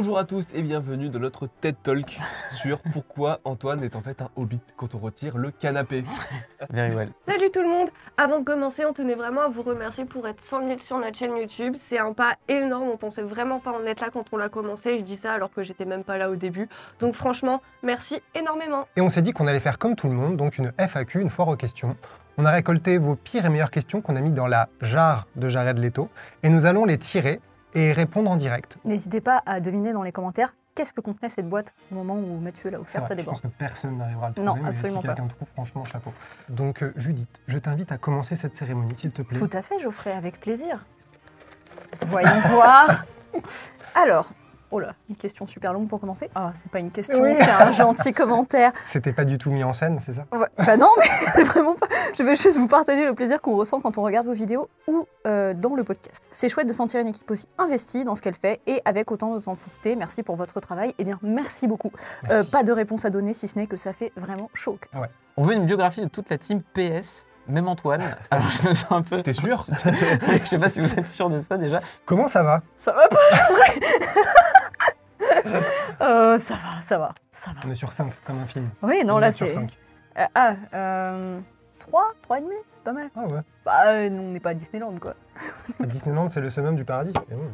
Bonjour à tous et bienvenue dans notre TED Talk sur pourquoi Antoine est en fait un hobbit quand on retire le canapé. Very well. Salut tout le monde. Avant de commencer, on tenait vraiment à vous remercier pour être 100 000 sur notre chaîne YouTube. C'est un pas énorme, on pensait vraiment pas en être là quand on l'a commencé. Je dis ça alors que j'étais même pas là au début. Donc franchement, merci énormément. Et on s'est dit qu'on allait faire comme tout le monde, donc une FAQ, une foire aux questions. On a récolté vos pires et meilleures questions qu'on a mis dans la jarre de Jared Leto et nous allons les tirer et répondre en direct. N'hésitez pas à deviner dans les commentaires qu'est-ce que contenait cette boîte au moment où Mathieu l'a offerte à des Je pense bords. que personne n'arrivera à le trouver, Non, mais absolument si pas. quelqu'un trouve, franchement, chapeau. Donc Judith, je t'invite à commencer cette cérémonie, s'il te plaît. Tout à fait, Geoffrey, avec plaisir. Voyons voir. Alors, oh là, une question super longue pour commencer. Ah, c'est pas une question, Oui. c'est un gentil commentaire. C'était pas du tout mis en scène, c'est ça? Ouais, bah non, mais c'est vraiment pas. Je vais juste vous partager le plaisir qu'on ressent quand on regarde vos vidéos ou dans le podcast. C'est chouette de sentir une équipe aussi investie dans ce qu'elle fait et avec autant d'authenticité. Merci pour votre travail. Eh bien, merci beaucoup. Merci. Pas de réponse à donner, si ce n'est que ça fait vraiment chaud. On veut une biographie de toute la team PS, même Antoine. Alors je me sens un peu... T'es sûr? Je sais pas si vous êtes sûr de ça déjà. Comment ça va? Ça va pas, ça va, ça va, ça va. On est sur 5, comme un film. Oui, non, Une là note sur c'est... 5. 3, 3,5, pas mal. Ah ouais. Bah, on n'est pas à Disneyland, quoi. À Disneyland, c'est le summum du paradis. Et bon.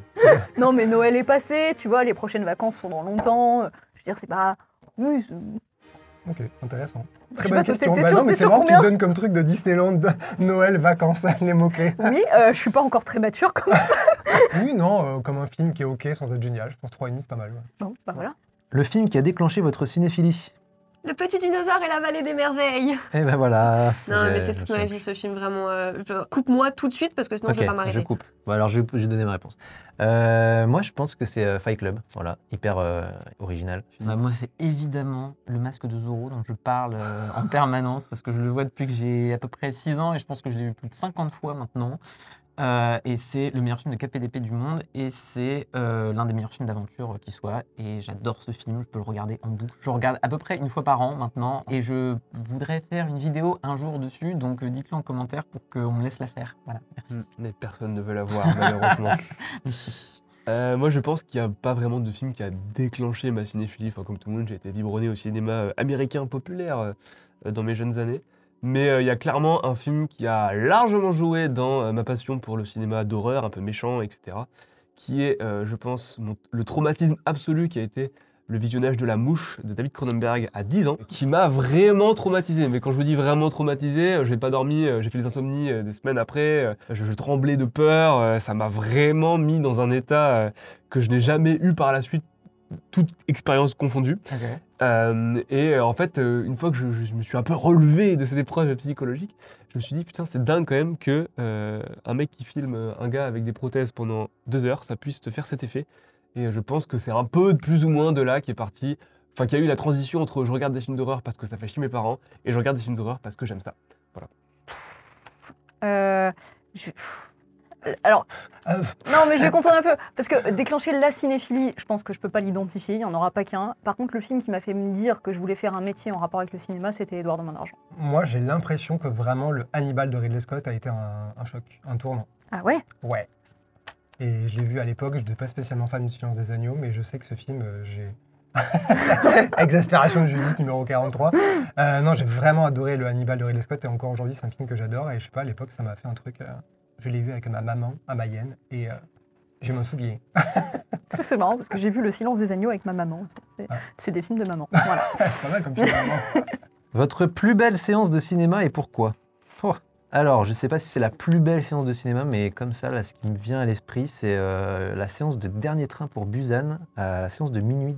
Non, mais Noël est passé, tu vois, les prochaines vacances sont dans longtemps. Je veux dire, c'est pas... Oui, Ok, intéressant. je Très sais bonne pas, question. t'es Bah sûr, non, mais t'es c'est sûr marrant que tu combien? donnes comme truc de Disneyland, Noël, vacances, les mots-clés. Oui, je suis pas encore très mature, quand même. Oui, non, comme un film qui est ok sans être génial. Je pense 3,5, c'est pas mal. Ouais. Bon, bah voilà. Le film qui a déclenché votre cinéphilie. Le petit dinosaure et la vallée des merveilles. Et ben voilà. Non, mais c'est toute ma vie ce film, vraiment. Coupe-moi tout de suite parce que sinon je vais pas Je m'arrêter. coupe. Bon, alors j'ai donné ma réponse. Moi je pense que c'est Fight Club. Voilà, hyper original. Moi c'est évidemment le masque de Zorro dont je parle en permanence parce que je le vois depuis que j'ai à peu près 6 ans et je pense que je l'ai vu plus de 50 fois maintenant. Et c'est le meilleur film de KPDP du monde et c'est l'un des meilleurs films d'aventure qui soit. Et j'adore ce film, je peux le regarder en boucle. Je regarde à peu près une fois par an maintenant et je voudrais faire une vidéo un jour dessus, donc dites-le en commentaire pour qu'on me laisse la faire. Voilà, merci. Mais personne ne veut la voir malheureusement. Mais si. Moi je pense qu'il n'y a pas vraiment de film qui a déclenché ma cinéphilie. Enfin, comme tout le monde, j'ai été biberonné au cinéma américain populaire dans mes jeunes années. Mais il y a clairement un film qui a largement joué dans ma passion pour le cinéma d'horreur, un peu méchant, etc. Qui est, je pense, le traumatisme absolu qui a été le visionnage de La Mouche de David Cronenberg à 10 ans, qui m'a vraiment traumatisé. Mais quand je vous dis vraiment traumatisé, j'ai pas dormi, j'ai fait des insomnies des semaines après, je tremblais de peur, ça m'a vraiment mis dans un état que je n'ai jamais eu par la suite, toute expérience confondue. Okay. En fait, une fois que je me suis un peu relevé de cette épreuve psychologique, je me suis dit, putain, c'est dingue quand même que un mec qui filme un gars avec des prothèses pendant 2 heures, ça puisse te faire cet effet. Et je pense que c'est un peu plus ou moins de là qui est parti, enfin, qu'il y a eu la transition entre je regarde des films d'horreur parce que ça fait chier mes parents et je regarde des films d'horreur parce que j'aime ça. Voilà. Alors, non, mais je vais contrer un peu, parce que déclencher la cinéphilie, je pense que je peux pas l'identifier, il n'y en aura pas qu'un. Par contre, le film qui m'a fait me dire que je voulais faire un métier en rapport avec le cinéma, c'était Édouard de Main d'Argent. Moi, j'ai l'impression que vraiment le Hannibal de Ridley Scott a été un choc, un tournant. Ah ouais? Ouais. Et je l'ai vu à l'époque, je n'étais pas spécialement fan du Silence des Agneaux, mais je sais que ce film, j'ai... Exaspération de Judith, numéro 43. Non, j'ai vraiment adoré le Hannibal de Ridley Scott, et encore aujourd'hui, c'est un film que j'adore, et je sais pas, à l'époque, ça m'a fait un truc... je l'ai vu avec ma maman à Mayenne, et je me souviens. C'est marrant, parce que j'ai vu Le Silence des Agneaux avec ma maman. C'est des films de maman. Voilà. C'est pas mal comme film, vraiment. Votre plus belle séance de cinéma et pourquoi? Alors, je ne sais pas si c'est la plus belle séance de cinéma, mais comme ça, là, ce qui me vient à l'esprit, c'est la séance de Dernier Train pour Busan, la séance de minuit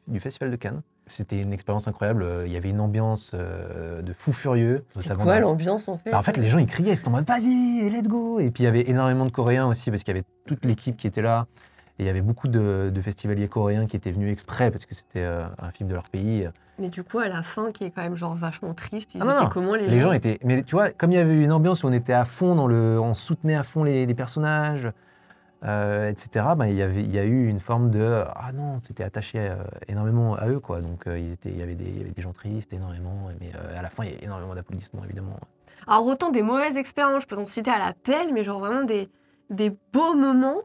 du Festival de Cannes. C'était une expérience incroyable, il y avait une ambiance de fou furieux. C'est quoi l'ambiance en fait? En fait, les gens, ils criaient, c'était en mode « Vas-y, let's go !» Et puis, il y avait énormément de Coréens aussi, parce qu'il y avait toute l'équipe qui était là. Et il y avait beaucoup de festivaliers coréens qui étaient venus exprès, parce que c'était un film de leur pays. Mais du coup, à la fin, qui est quand même genre vachement triste, ils Ah non, étaient non. comment Les gens étaient... Mais tu vois, comme il y avait une ambiance où on était à fond on soutenait à fond les personnages, etc., il y a eu une forme de... Ah non, c'était attaché énormément à eux, quoi. Donc il y avait des gens tristes, énormément, mais à la fin, il y a énormément d'applaudissements, évidemment. Alors autant des mauvaises expériences, je peux en citer à la pelle, mais genre vraiment des beaux moments.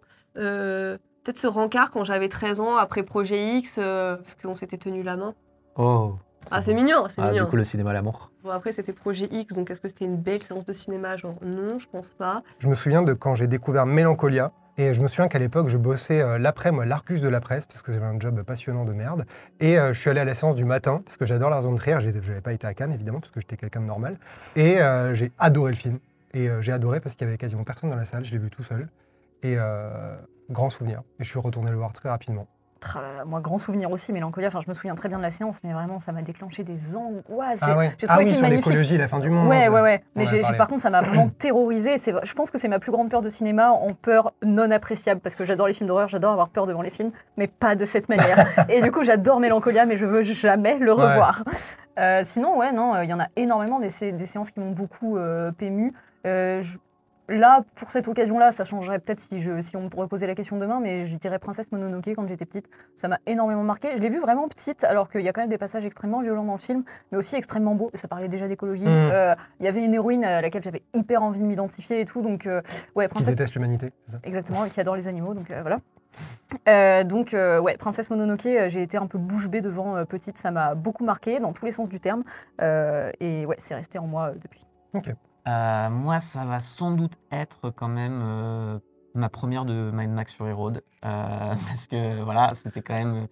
peut-être ce rencard quand j'avais 13 ans après Projet X, parce qu'on s'était tenu la main. Oh. Ah, c'est mignon, c'est mignon. Du coup, le cinéma à l'amour. Bon, après, c'était Projet X, donc est-ce que c'était une belle séance de cinéma? Genre, non, je pense pas. Je me souviens de quand j'ai découvert Mélancolia. Et je me souviens qu'à l'époque, je bossais moi, l'Argus de la presse, parce que j'avais un job passionnant de merde. Et je suis allé à la séance du matin, parce que j'adore la zone de rire. Je n'avais pas été à Cannes, évidemment, parce que j'étais quelqu'un de normal. Et j'ai adoré le film. Et j'ai adoré parce qu'il y avait quasiment personne dans la salle. Je l'ai vu tout seul. Et grand souvenir. Et je suis retourné le voir très rapidement. Moi, grand souvenir aussi, Mélancolia. Enfin, je me souviens très bien de la séance, mais vraiment, ça m'a déclenché des angoisses. Ah ouais. J'ai trouvé le film sur magnifique. l'écologie, la fin du monde. Ouais. Mais parlé. par contre, ça m'a vraiment terrorisée. Je pense que c'est ma plus grande peur de cinéma, en peur non appréciable, parce que j'adore les films d'horreur, j'adore avoir peur devant les films, mais pas de cette manière. Et du coup, j'adore Mélancolia, mais je veux jamais le revoir. Sinon, il y en a énormément des séances qui m'ont beaucoup émue. Là, pour cette occasion-là, ça changerait peut-être si on me pourrait poser la question demain, mais je dirais Princesse Mononoke quand j'étais petite. Ça m'a énormément marqué. Je l'ai vu vraiment petite, alors qu'il y a quand même des passages extrêmement violents dans le film, mais aussi extrêmement beaux. Ça parlait déjà d'écologie. Il y avait une héroïne à laquelle j'avais hyper envie de m'identifier et tout. Donc, Princesse... Qui déteste l'humanité, c'est ça? Exactement, et qui adore les animaux, donc voilà. Princesse Mononoke, j'ai été un peu bouche bée devant petite. Ça m'a beaucoup marqué, dans tous les sens du terme. C'est resté en moi depuis. Ok. Moi, ça va sans doute être quand même ma première de Mad Max Fury Road. Parce que voilà, c'était quand même...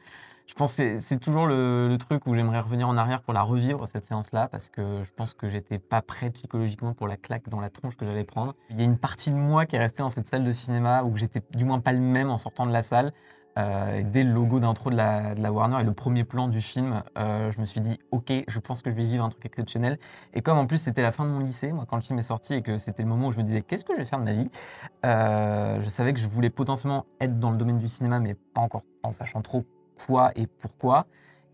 Je pense que c'est toujours le truc où j'aimerais revenir en arrière pour la revivre, cette séance-là, parce que je pense que j'étais pas prêt psychologiquement pour la claque dans la tronche que j'allais prendre. Il y a une partie de moi qui est restée dans cette salle de cinéma où j'étais du moins pas le même en sortant de la salle. Dès le logo d'intro de la Warner et le premier plan du film, je me suis dit ok, je pense que je vais vivre un truc exceptionnel. Et comme en plus c'était la fin de mon lycée, moi quand le film est sorti et que c'était le moment où je me disais qu'est-ce que je vais faire de ma vie, je savais que je voulais potentiellement être dans le domaine du cinéma, mais pas encore en sachant trop quoi et pourquoi.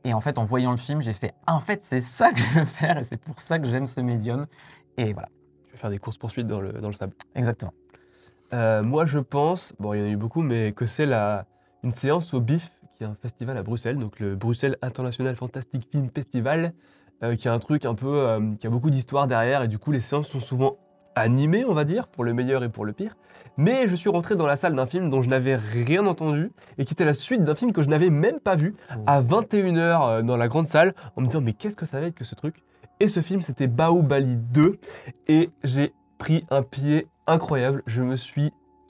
Et en fait en voyant le film, j'ai fait en fait c'est ça que je veux faire et c'est pour ça que j'aime ce médium. Et voilà. Je vais faire des courses-poursuites dans le sable. Exactement. Moi je pense, bon il y en a eu beaucoup, mais que c'est une séance au BIF, qui est un festival à Bruxelles, donc le Bruxelles International Fantastic Film Festival, qui est un truc un peu, qui a beaucoup d'histoire derrière, et du coup les séances sont souvent animées, on va dire, pour le meilleur et pour le pire. Mais je suis rentré dans la salle d'un film dont je n'avais rien entendu, et qui était la suite d'un film que je n'avais même pas vu, à 21h dans la grande salle, en me disant mais qu'est-ce que ça va être que ce truc? Et ce film c'était Bahubali 2, et j'ai pris un pied incroyable,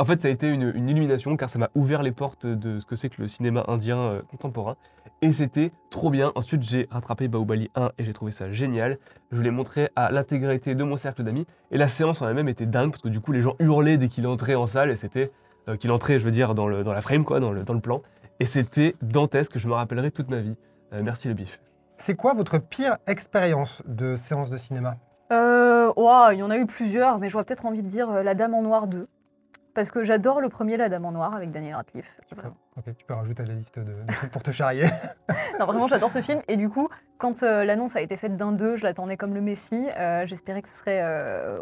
En fait, ça a été une illumination car ça m'a ouvert les portes de ce que c'est que le cinéma indien contemporain. Et c'était trop bien. Ensuite, j'ai rattrapé Bahubali 1 et j'ai trouvé ça génial. Je l'ai montré à l'intégralité de mon cercle d'amis. Et la séance en elle-même était dingue parce que du coup, les gens hurlaient dès qu'il entrait en salle. Et c'était qu'il entrait, je veux dire, dans la frame, quoi, dans le plan. Et c'était dantesque. Je me rappellerai toute ma vie. Merci le BIF. C'est quoi votre pire expérience de séance de cinéma? Il y en a eu plusieurs, mais j'aurais peut-être envie de dire La Dame en Noir 2. Parce que j'adore le premier La Dame en Noir avec Daniel Radcliffe. Vraiment. Ok, tu peux rajouter à la liste de trucs pour te charrier. Non, vraiment, j'adore ce film. Et du coup, quand l'annonce a été faite d'un 2, je l'attendais comme le Messie. J'espérais que ce serait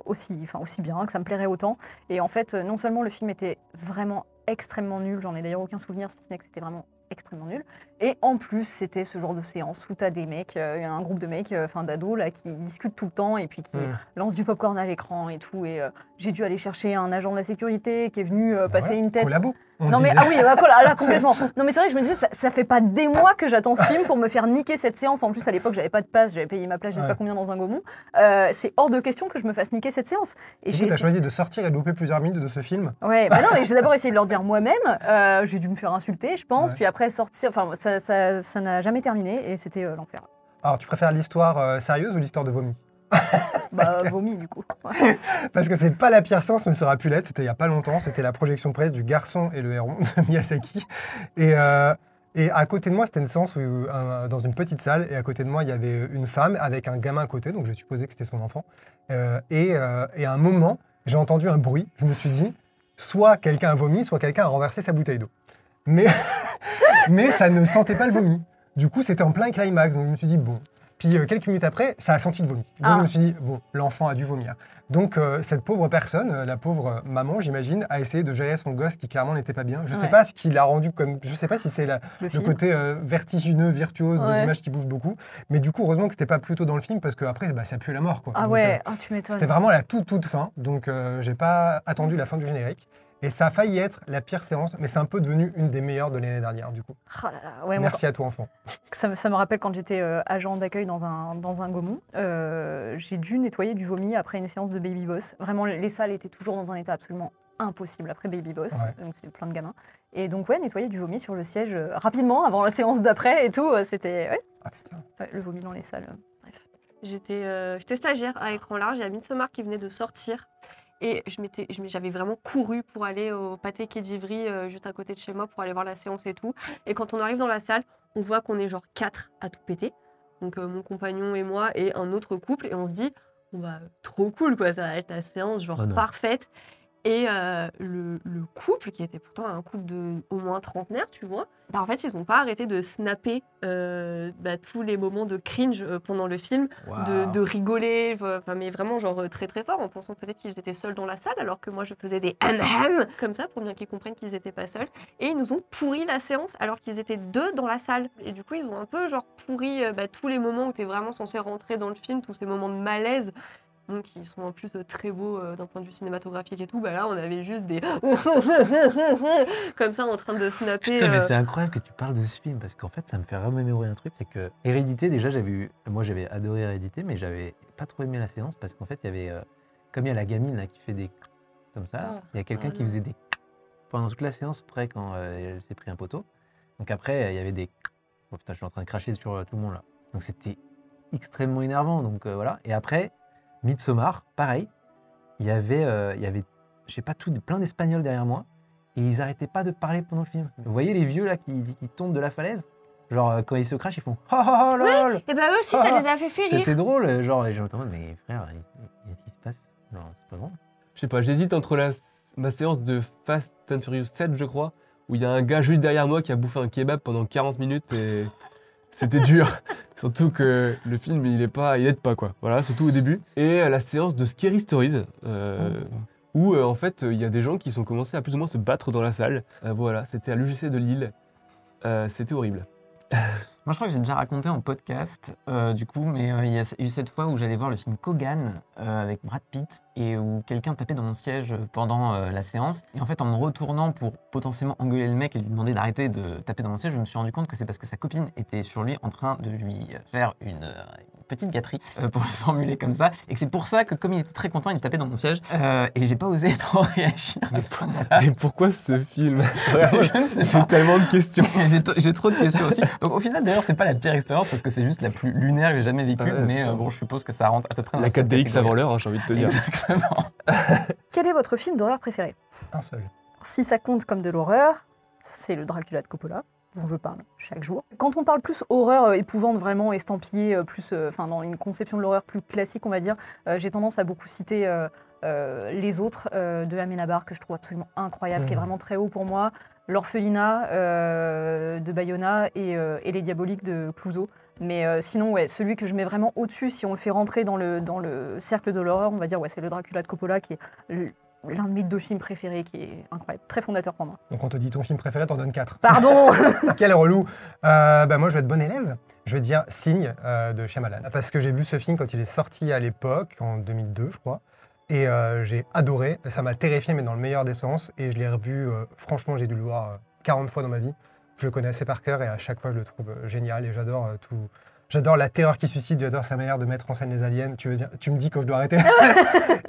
aussi bien, que ça me plairait autant. Et en fait, non seulement le film était vraiment extrêmement nul, j'en ai d'ailleurs aucun souvenir, si ce n'est que c'était vraiment extrêmement nul. Et en plus, c'était ce genre de séance où t'as des mecs, un groupe de mecs, d'ados, là, qui discutent tout le temps et puis qui lancent du popcorn à l'écran et tout. Et j'ai dû aller chercher un agent de la sécurité qui est venu passer une tête. Collabo. Non mais là complètement. Non mais c'est vrai que je me disais ça fait pas des mois que j'attends ce film pour me faire niquer cette séance. En plus à l'époque j'avais pas de passe, j'avais payé ma place je sais pas combien dans un Gaumont. C'est hors de question que je me fasse niquer cette séance. Et t'as choisi de sortir et de louper plusieurs minutes de ce film. Ouais, non mais j'ai d'abord essayé de leur dire moi-même. J'ai dû me faire insulter je pense. Puis après sortir, enfin ça n'a jamais terminé et c'était l'enfer. Alors tu préfères l'histoire sérieuse ou l'histoire de vomi? Vomi du coup. Parce que c'est pas la pire séance, mais ça aurait pu l'être. C'était il y a pas longtemps. C'était la projection presse du Garçon et le Héron de Miyazaki. Et à côté de moi, c'était une séance dans une petite salle. Et à côté de moi, il y avait une femme avec un gamin à côté. Donc j'ai supposé que c'était son enfant. Et à un moment, j'ai entendu un bruit. Je me suis dit, soit quelqu'un a vomi, soit quelqu'un a renversé sa bouteille d'eau. Mais ça ne sentait pas le vomi. Du coup, c'était en plein climax. Donc je me suis dit, bon. Puis quelques minutes après, ça a senti le vomi. Donc je me suis dit, bon, l'enfant a dû vomir. Donc cette pauvre personne, la pauvre maman, j'imagine, a essayé de gérer son gosse qui clairement n'était pas bien. Je ne sais pas ce qui l'a rendu comme... Je ne sais pas si c'est le côté vertigineux, virtuose des images qui bougent beaucoup. Mais du coup, heureusement que c'était pas plus tôt dans le film parce qu'après, ça pue la mort. Quoi. Ah donc, tu m'étonnes. C'était vraiment la toute fin. Donc j'ai pas attendu la fin du générique. Et ça a failli être la pire séance, mais c'est un peu devenu une des meilleures de l'année dernière, du coup. Oh là là, ouais, moi, Merci à toi, enfant. ça me rappelle quand j'étais agent d'accueil dans un Gaumont. J'ai dû nettoyer du vomi après une séance de Baby Boss. Vraiment, les salles étaient toujours dans un état absolument impossible après Baby Boss. Ouais. Donc c'est plein de gamins. Et donc ouais, nettoyer du vomi sur le siège rapidement avant la séance d'après et tout, c'était Ah, putain. ouais, le vomi dans les salles. Bref. J'étais stagiaire à écran large, il y a Midsommar qui venait de sortir. Et j'avais vraiment couru pour aller au pâté Quai d'Ivry, juste à côté de chez moi, pour aller voir la séance et tout. Et quand on arrive dans la salle, on voit qu'on est genre 4 à tout péter. Donc mon compagnon et moi et un autre couple. Et on se dit, bon bah trop cool quoi, ça va être la séance genre Oh non. parfaite. Et le couple, qui était pourtant un couple de au moins trentenaire, tu vois, bah en fait, ils n'ont pas arrêté de snapper tous les moments de cringe pendant le film, de rigoler, mais vraiment genre très très fort, en pensant peut-être qu'ils étaient seuls dans la salle, alors que moi je faisais des ham comme ça pour bien qu'ils comprennent qu'ils n'étaient pas seuls. Et ils nous ont pourri la séance alors qu'ils étaient 2 dans la salle. Et du coup, ils ont un peu genre pourri tous les moments où tu es vraiment censé rentrer dans le film, tous ces moments de malaise. Donc, qui sont en plus très beaux d'un point de vue cinématographique et tout, bah là on avait juste des comme ça en train de snapper. Putain, mais c'est incroyable que tu parles de ce film parce qu'en fait ça me fait remémorer un truc, c'est que Hérédité, déjà moi j'avais adoré Hérédité, mais j'avais pas trop aimé la séance parce qu'en fait il y avait comme il y a la gamine là qui fait des comme ça, Oh, il y a quelqu'un qui non. faisait des pendant toute la séance près quand elle s'est pris un poteau. Donc après il y avait des oh putain, je suis en train de cracher sur tout le monde là. Donc c'était extrêmement énervant, donc voilà. Et après Midsommar, pareil, il y avait je sais pas plein d'Espagnols derrière moi et ils arrêtaient pas de parler pendant le film. Vous voyez les vieux là qui tombent de la falaise, genre quand ils se crachent ils font oh oh oh lol. Et bah eux aussi ça les a fait rire. C'était drôle, genre les gens étaient en mode mais frère, qu'est-ce qui se passe? Genre c'est pas drôle. Je sais pas, j'hésite entre ma séance de Fast and Furious 7, je crois, où il y a un gars juste derrière moi qui a bouffé un kebab pendant 40 minutes et c'était dur. Surtout que le film, il aide pas quoi. Voilà, surtout au début. Et la séance de Scary Stories, où en fait, il y a des gens qui sont commencés à plus ou moins se battre dans la salle. Voilà, c'était à l'UGC de Lille. C'était horrible. Moi, je crois que j'ai déjà raconté en podcast, du coup, mais il y a eu cette fois où j'allais voir le film Kogan avec Brad Pitt et où quelqu'un tapait dans mon siège pendant la séance. Et en fait, en me retournant pour potentiellement engueuler le mec et lui demander d'arrêter de taper dans mon siège, je me suis rendu compte que c'est parce que sa copine était sur lui en train de lui faire une petite gâterie, pour le formuler comme ça. Et que c'est pour ça que, comme il était très content, il tapait dans mon siège. Et j'ai pas osé trop réagir à ce moment-là. Mais pourquoi ce film? Je ne sais J'ai pas. tellement de questions. J'ai trop de questions aussi. Donc au final, d'ailleurs, c'est pas la pire expérience parce que c'est juste la plus lunaire que j'ai jamais vécue. Ouais, mais putain. bon, je suppose que ça rentre à peu près dans La cette 4DX avant catégorie. l'heure, hein, j'ai envie de te dire. Exactement. Quel est votre film d'horreur préféré? Un seul. Si ça compte comme de l'horreur, c'est le Dracula de Coppola, dont je parle chaque jour. Quand on parle plus horreur épouvante, vraiment estampillée, plus, dans une conception de l'horreur plus classique, on va dire, j'ai tendance à beaucoup citer Les Autres de Amenabar, que je trouve absolument incroyable, qui est vraiment très haut pour moi, L'Orphelinat de Bayona et Les Diaboliques de Clouzot. Mais sinon, ouais, celui que je mets vraiment au-dessus, si on le fait rentrer dans le cercle de l'horreur, on va dire, ouais, c'est le Dracula de Coppola, qui est l'un de mes 2 films préférés, qui est incroyable, très fondateur pour moi. Donc on te dit ton film préféré, t'en donnes 4. Pardon. Quel relou. Moi, je vais être bon élève. Je vais dire Signe de Shyamalan. Parce que j'ai vu ce film quand il est sorti à l'époque, en 2002, je crois. Et j'ai adoré. Ça m'a terrifié, mais dans le meilleur des sens. Et je l'ai revu, franchement, j'ai dû le voir 40 fois dans ma vie. Je le connais assez par cœur et à chaque fois, je le trouve génial. Et j'adore tout. J'adore la terreur qu'il suscite, j'adore sa manière de mettre en scène les aliens. Tu me dis quand je dois arrêter.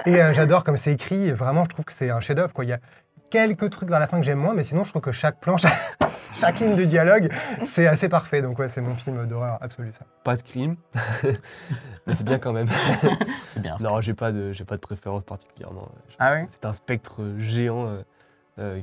Et j'adore comme c'est écrit. Et vraiment, je trouve que c'est un chef-d'œuvre, quoi. Il y a quelques trucs vers la fin que j'aime moins, mais sinon, je trouve que chaque plan, chaque ligne de dialogue, c'est assez parfait. Donc ouais, c'est mon film d'horreur absolu, ça. Pas Scream, mais c'est bien quand même. C'est bien. Non, j'ai pas de préférence particulière. Non. Ah oui? C'est un spectre géant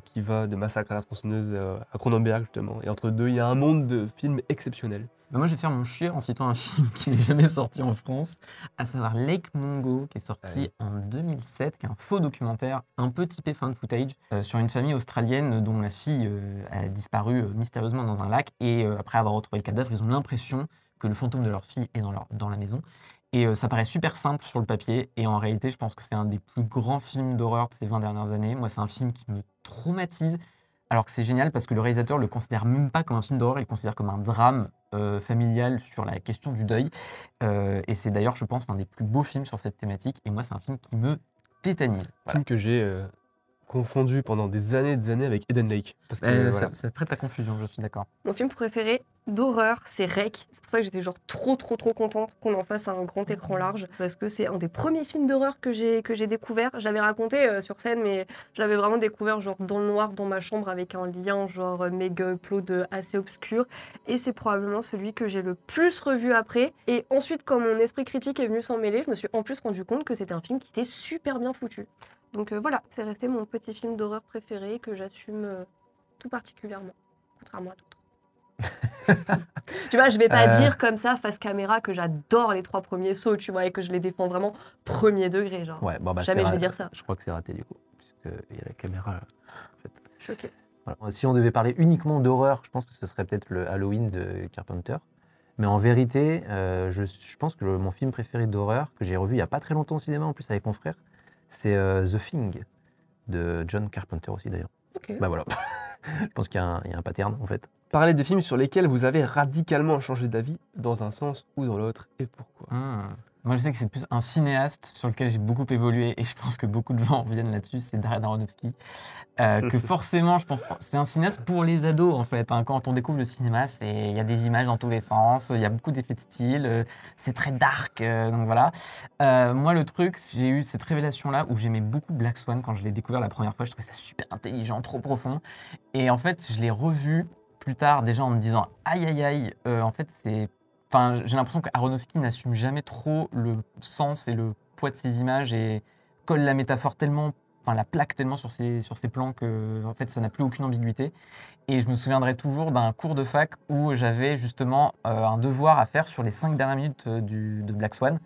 qui va de Massacre à la tronçonneuse à Cronenberg, justement. Et entre deux, il y a un monde de films exceptionnels. Bah moi, je vais faire mon chier en citant un film qui n'est jamais sorti en France, à savoir Lake Mungo, qui est sorti en 2007, qui est un faux documentaire un peu typé found footage sur une famille australienne dont la fille a disparu mystérieusement dans un lac. Et après avoir retrouvé le cadavre, ils ont l'impression que le fantôme de leur fille est dans la maison. Et ça paraît super simple sur le papier. Et en réalité, je pense que c'est un des plus grands films d'horreur de ces 20 dernières années. Moi, c'est un film qui me traumatise. Alors que c'est génial parce que le réalisateur le considère même pas comme un film d'horreur, il le considère comme un drame familial sur la question du deuil. Et c'est d'ailleurs, je pense, l'un des plus beaux films sur cette thématique. Et moi, c'est un film qui me tétanise. Voilà. Film que j'ai confondu pendant des années avec Eden Lake. Parce que, voilà. Ça prête à confusion, je suis d'accord. Mon film préféré d'horreur, c'est Rec. C'est pour ça que j'étais genre trop contente qu'on en fasse un grand écran large, parce que c'est un des premiers films d'horreur que j'ai découvert. Je l'avais raconté sur scène, mais je l'avais vraiment découvert genre dans le noir, dans ma chambre, avec un lien genre méga upload assez obscur. Et c'est probablement celui que j'ai le plus revu après. Et ensuite, quand mon esprit critique est venu s'en mêler, je me suis en plus rendu compte que c'était un film qui était super bien foutu. Donc voilà, c'est resté mon petit film d'horreur préféré que j'assume tout particulièrement, contrairement à d'autres. Tu vois, je vais pas dire comme ça face caméra que j'adore les 3 premiers sauts, tu vois, et que je les défends vraiment premier degré, genre. Ouais, bon, bah, Jamais je vais dire ça. Je crois que c'est raté du coup, puisqu'il y a la caméra là. En fait. Choquée. Voilà. Si on devait parler uniquement d'horreur, je pense que ce serait peut-être le Halloween de Carpenter. Mais en vérité, je pense que mon film préféré d'horreur, que j'ai revu il y a pas très longtemps au cinéma, en plus avec mon frère, c'est The Thing de John Carpenter aussi d'ailleurs. Ok. Bah voilà, je pense qu'il y a un pattern en fait. Parlez de films sur lesquels vous avez radicalement changé d'avis dans un sens ou dans l'autre et pourquoi. Moi je sais que c'est plus un cinéaste sur lequel j'ai beaucoup évolué et je pense que beaucoup de gens reviennent là-dessus, c'est Darren Aronofsky. Que forcément, je pense, c'est un cinéaste pour les ados en fait. Hein. Quand on découvre le cinéma, il y a des images dans tous les sens, il y a beaucoup d'effets de style, c'est très dark, donc voilà. Moi le truc, j'ai eu cette révélation-là où j'aimais beaucoup Black Swan quand je l'ai découvert la première fois, je trouvais ça super intelligent, trop profond. Et en fait, je l'ai revu plus tard déjà en me disant aïe aïe aïe, en fait c'est... Enfin, j'ai l'impression qu'Aronofsky n'assume jamais trop le sens et le poids de ses images et colle la métaphore tellement, enfin la plaque tellement sur ses plans que en fait ça n'a plus aucune ambiguïté. Et je me souviendrai toujours d'un cours de fac où j'avais justement un devoir à faire sur les 5 dernières minutes de Black Swan.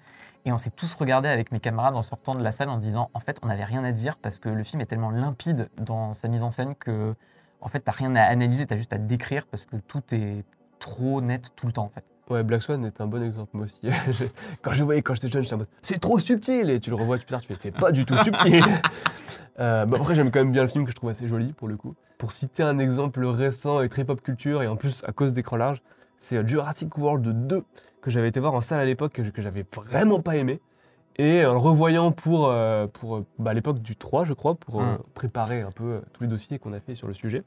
Et on s'est tous regardés avec mes camarades en sortant de la salle en se disant en fait on n'avait rien à dire parce que le film est tellement limpide dans sa mise en scène que en fait t'as rien à analyser, t'as juste à décrire parce que tout est trop net tout le temps en fait. Ouais, Black Swan est un bon exemple, moi aussi. Quand je le voyais quand j'étais jeune, j'étais en mode c'est trop subtil, et tu le revois plus tard, tu fais c'est pas du tout subtil. Après, j'aime quand même bien le film que je trouve assez joli pour le coup. Pour citer un exemple récent et très pop culture, et en plus à cause d'écran large, c'est Jurassic World 2 que j'avais été voir en salle à l'époque, que j'avais vraiment pas aimé. Et en le revoyant pour l'époque du 3, je crois, pour préparer un peu tous les dossiers qu'on a fait sur le sujet,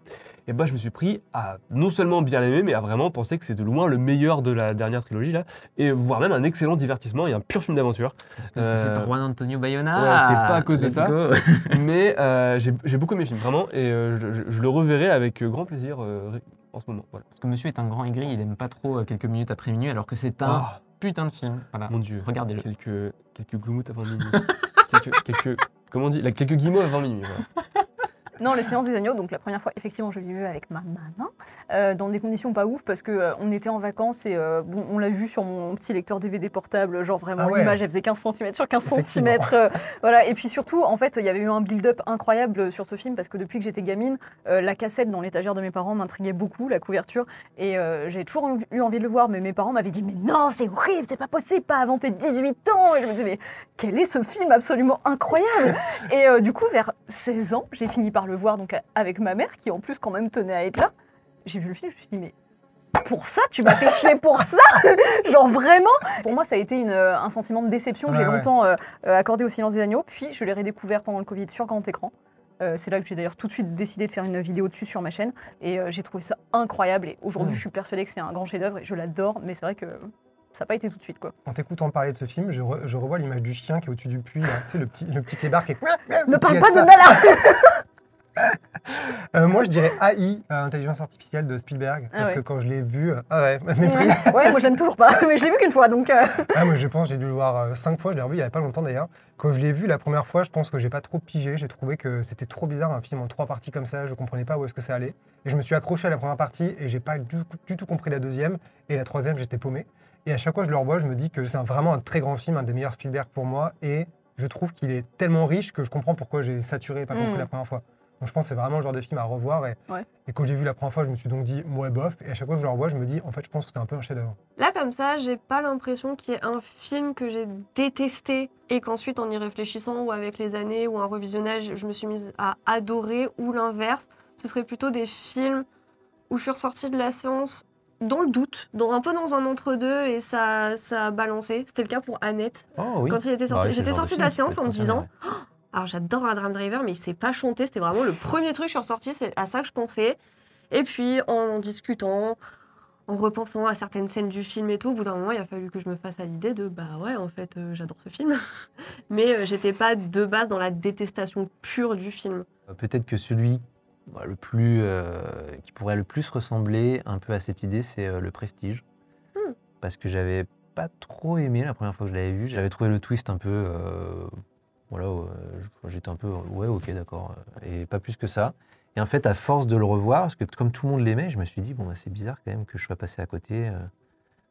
et je me suis pris à non seulement bien l'aimer, mais à vraiment penser que c'est de loin le meilleur de la dernière trilogie, là, et voire même un excellent divertissement et un pur film d'aventure. Est-ce que c'est fait par Juan Antonio Bayona? Ouais, c'est pas à cause de Let's ça, go. mais j'ai beaucoup aimé le film, vraiment, et je le reverrai avec grand plaisir en ce moment. Voilà. Parce que monsieur est un grand aigri, il aime pas trop quelques minutes après minuit, alors que c'est un putain de film. Voilà. Mon Dieu, regardez-le. Quelques gloumoutes avant minuit. Comment on dit, quelques guillemots avant minuit. Voilà. Non, Le Silence des agneaux, donc la première fois, effectivement, je l'ai vu avec ma maman, dans des conditions pas ouf, parce que on était en vacances et bon, on l'a vu sur mon petit lecteur DVD portable, genre vraiment l'image, elle faisait 15 cm sur 15 cm. Voilà. Et puis surtout, en fait, il y avait eu un build-up incroyable sur ce film, parce que depuis que j'étais gamine, la cassette dans l'étagère de mes parents m'intriguait beaucoup, la couverture, et j'ai toujours eu envie de le voir, mais mes parents m'avaient dit « Mais non, c'est horrible, c'est pas possible, pas avant tes 18 ans !» Et je me disais « Mais quel est ce film absolument incroyable !» Et du coup, vers 16 ans, j'ai fini par le voir donc avec ma mère qui en plus quand même tenait à être là. J'ai vu le film, je me suis dit mais pour ça tu m'as fait chier pour ça genre vraiment. Pour moi ça a été un sentiment de déception que j'ai longtemps accordé au Silence des agneaux, puis je l'ai redécouvert pendant le Covid sur grand écran. C'est là que j'ai d'ailleurs tout de suite décidé de faire une vidéo dessus sur ma chaîne et j'ai trouvé ça incroyable et aujourd'hui je suis persuadée que c'est un grand chef-d'œuvre et je l'adore, mais c'est vrai que ça n'a pas été tout de suite, quoi. En t'écoutant parler de ce film, je revois l'image du chien qui est au-dessus du puits, là. Tu sais, le petit clébard qui est... Ne parle pas de Nala. Moi, je dirais AI, intelligence artificielle de Spielberg, parce que quand je l'ai vu... mépris. Ouais, moi je l'aime toujours pas, mais je l'ai vu qu'une fois, donc... Moi je pense, j'ai dû le voir 5 fois, je l'ai revu il y avait pas longtemps d'ailleurs. Quand je l'ai vu la première fois, je pense que j'ai pas trop pigé, j'ai trouvé que c'était trop bizarre, un film en 3 parties comme ça, je comprenais pas où est-ce que ça allait. Et je me suis accroché à la première partie et j'ai pas du tout compris la deuxième, et la troisième j'étais paumé. Et à chaque fois que je le revois, je me dis que c'est vraiment un très grand film, un des meilleurs Spielberg pour moi, et je trouve qu'il est tellement riche que je comprends pourquoi j'ai saturé et pas compris la première fois. Donc je pense que c'est vraiment le genre de film à revoir. Et quand j'ai vu la première fois, je me suis donc dit, ouais, bof. Et à chaque fois que je le revois, je me dis, en fait, je pense que c'est un peu un chef-d'œuvre. Là, comme ça, j'ai pas l'impression qu'il y ait un film que j'ai détesté et qu'ensuite, en y réfléchissant ou avec les années ou un revisionnage, je me suis mise à adorer, ou l'inverse. Ce serait plutôt des films où je suis ressortie de la séance dans le doute, un peu dans un entre-deux, et ça a balancé. C'était le cas pour Annette. Oh, oui. Quand il était sorti. J'étais sortie de la séance en me disant... Alors j'adore Adam Driver, mais il sait pas chanter. C'était vraiment le premier truc, je suis ressortie, c'est à ça que je pensais. Et puis en discutant, en repensant à certaines scènes du film et tout, au bout d'un moment, il a fallu que je me fasse à l'idée de bah ouais, en fait, j'adore ce film. Mais j'étais pas de base dans la détestation pure du film. Peut-être que celui le plus, qui pourrait le plus ressembler un peu à cette idée, c'est Le Prestige. Parce que j'avais pas trop aimé la première fois que je l'avais vu. J'avais trouvé le twist un peu... j'étais un peu... Ouais, ok, d'accord. Et pas plus que ça. Et en fait, à force de le revoir, parce que comme tout le monde l'aimait, je me suis dit, bon, bah, c'est bizarre quand même que je sois passé à côté.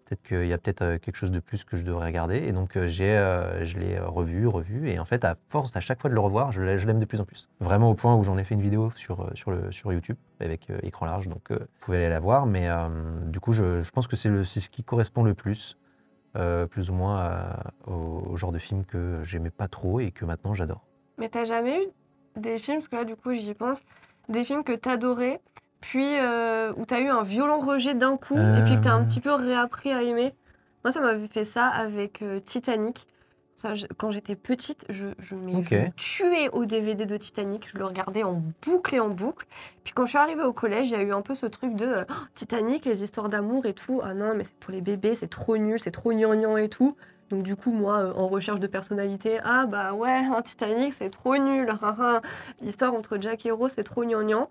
Peut-être qu'il y a quelque chose de plus que je devrais regarder. Et donc, je l'ai revu. Et en fait, à force, à chaque fois de le revoir, je l'aime de plus en plus. Vraiment au point où j'en ai fait une vidéo sur YouTube avec écran large. Donc, vous pouvez aller la voir. Mais du coup, je pense que c'est ce qui correspond le plus, plus ou moins, au genre de film que j'aimais pas trop et que maintenant j'adore. Mais t'as jamais eu des films, parce que là, du coup, j'y pense, des films que t'adorais, puis où t'as eu un violent rejet d'un coup, et puis que t'as un petit peu réappris à aimer? Moi, ça m'avait fait ça avec Titanic. Ça, quand j'étais petite, je me tuais au DVD de Titanic. Je le regardais en boucle et en boucle. Puis quand je suis arrivée au collège, il y a eu un peu ce truc de Titanic, les histoires d'amour et tout. Ah non, mais c'est pour les bébés, c'est trop nul, c'est trop gnangnan et tout. Donc du coup, moi, en recherche de personnalité, ah bah ouais, Titanic, c'est trop nul. L'histoire entre Jack et Rose, c'est trop gnangnan.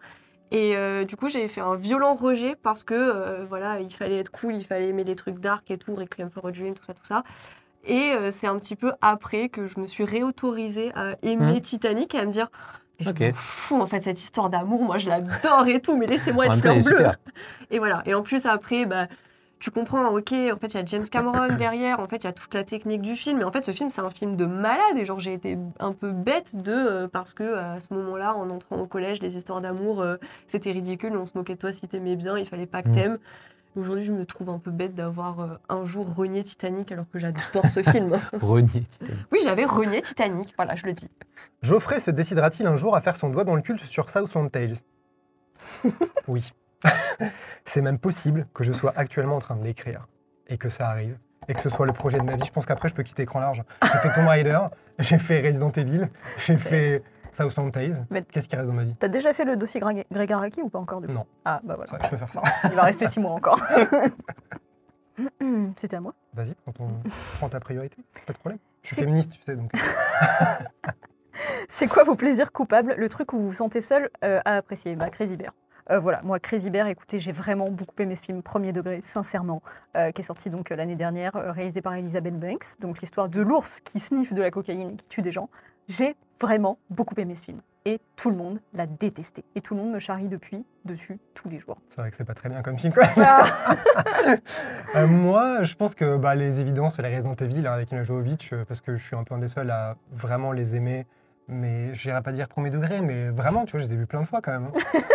Et du coup, j'ai fait un violent rejet parce que voilà, il fallait être cool, il fallait aimer les trucs dark et tout, Requiem for a Dream, tout ça. Et c'est un petit peu après que je me suis réautorisée à aimer Titanic et à me dire je m'en fous en fait, cette histoire d'amour, moi je l'adore et tout, mais laissez-moi être fleur bleue. Et voilà. Et en plus après, bah, tu comprends, ok, en fait il y a James Cameron derrière, en fait il y a toute la technique du film, mais en fait ce film c'est un film de malade et genre j'ai été un peu bête parce que à ce moment-là, en entrant au collège, les histoires d'amour c'était ridicule, on se moquait de toi si t'aimais bien, il fallait pas que t'aimes. Aujourd'hui, je me trouve un peu bête d'avoir un jour renié Titanic alors que j'adore ce film. Renié Titanic. Oui, j'avais renié Titanic, voilà, je le dis. Geoffrey se décidera-t-il un jour à faire son doigt dans le cul sur Southland Tales? Oui. C'est même possible que je sois actuellement en train de l'écrire et que ça arrive et que ce soit le projet de ma vie. Je pense qu'après, je peux quitter écran large. J'ai fait Tomb Raider, j'ai fait Resident Evil, j'ai fait Southland Tales. Qu'est-ce qui reste dans ma vie? T'as déjà fait le dossier Greg Araki ou pas encore du coup? Non. Ah bah voilà. Ça, je peux faire ça. Il va rester 6 mois encore. C'était à moi. Vas-y, prends ta priorité, pas de problème. Je suis féministe, tu sais, donc... C'est quoi vos plaisirs coupables, le truc où vous vous sentez seul à apprécier? Bah, Crazy Bear. Voilà, moi, Crazy Bear, écoutez, j'ai vraiment beaucoup aimé ce film, premier degré, sincèrement, qui est sorti donc l'année dernière, réalisé par Elizabeth Banks, donc l'histoire de l'ours qui sniffe de la cocaïne et qui tue des gens. J'ai vraiment beaucoup aimé ce film. Et tout le monde l'a détesté. Et tout le monde me charrie dessus tous les jours. C'est vrai que c'est pas très bien comme film, quoi. Moi, je pense que les évidences, les Resident Evil avec Mila Jovovich, parce que je suis un peu un des seuls à vraiment les aimer. Mais je n'irais pas dire premier degré, mais vraiment, tu vois, je les ai vus plein de fois quand même.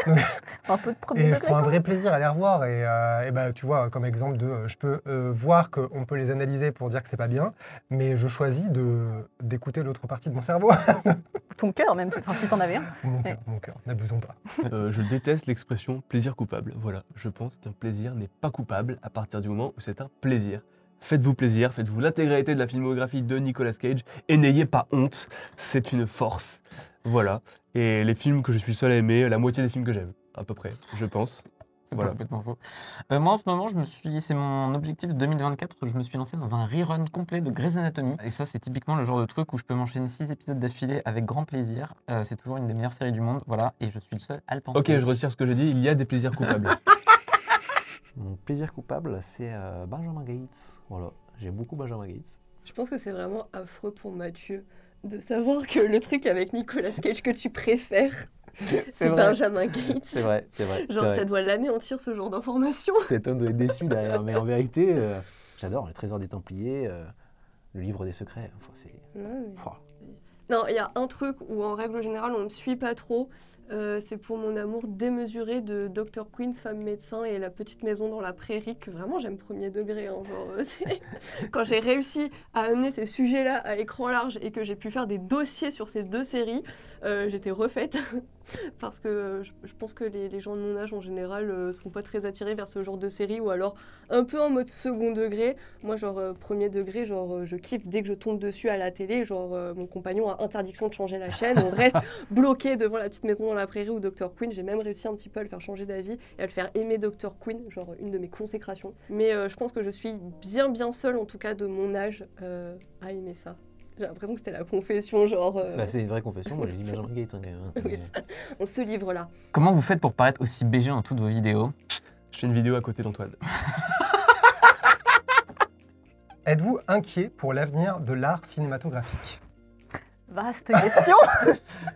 Donc, un peu de premier degré. Et je prends un vrai plaisir à les revoir. Et tu vois, comme exemple je peux voir qu'on peut les analyser pour dire que c'est pas bien, mais je choisis d'écouter l'autre partie de mon cerveau. Ton cœur même, si t'en avais un. Mon cœur, n'abusons pas. Je déteste l'expression plaisir coupable. Voilà, je pense qu'un plaisir n'est pas coupable à partir du moment où c'est un plaisir. Faites-vous plaisir, faites-vous l'intégralité de la filmographie de Nicolas Cage et n'ayez pas honte, c'est une force. Voilà. Et les films que je suis seul à aimer, la moitié des films que j'aime, à peu près, je pense. C'est pas complètement faux. Moi, en ce moment, c'est mon objectif 2024, je me suis lancé dans un rerun complet de Grey's Anatomy. Et ça, c'est typiquement le genre de truc où je peux m'enchaîner 6 épisodes d'affilée avec grand plaisir. C'est toujours une des meilleures séries du monde, voilà, et je suis le seul à le penser. Ok, je retire ce que j'ai dit, il y a des plaisirs coupables. Mon plaisir coupable, c'est Benjamin Gates. Voilà, j'aime beaucoup Benjamin Gates. Je pense que c'est vraiment affreux pour Mathieu de savoir que le truc avec Nicolas Cage que tu préfères, c'est Benjamin Gates. C'est vrai. Genre, ça doit l'anéantir ce genre d'informations. Cet homme doit être déçu derrière, mais en vérité, j'adore Le Trésor des Templiers, Le Livre des Secrets. Enfin, c'est... Non, il y a un truc où en règle générale on ne me suit pas trop, C'est pour mon amour démesuré de Dr. Quinn, femme médecin et la petite maison dans la prairie, que vraiment j'aime premier degré. Hein, quand j'ai réussi à amener ces sujets-là à écran large et que j'ai pu faire des dossiers sur ces 2 séries, j'étais refaite. Parce que je pense que les gens de mon âge en général sont pas très attirés vers ce genre de série, ou alors un peu en mode second degré. Moi genre premier degré, je kiffe dès que je tombe dessus à la télé, mon compagnon a interdiction de changer la chaîne, on reste bloqué devant la petite maison dans la prairie ou Dr. Quinn. J'ai même réussi un petit peu à le faire changer d'avis et à le faire aimer Dr. Quinn, une de mes consécrations. Mais je pense que je suis bien seule, en tout cas de mon âge, à aimer ça. J'ai l'impression que c'était la confession, c'est une vraie confession, moi j'ai dit Benjamin Gates quand même. Oui, on se livre là. Comment vous faites pour paraître aussi BG dans toutes vos vidéos? Je fais une vidéo à côté d'Antoine. Êtes-vous inquiet pour l'avenir de l'art cinématographique? Vaste question.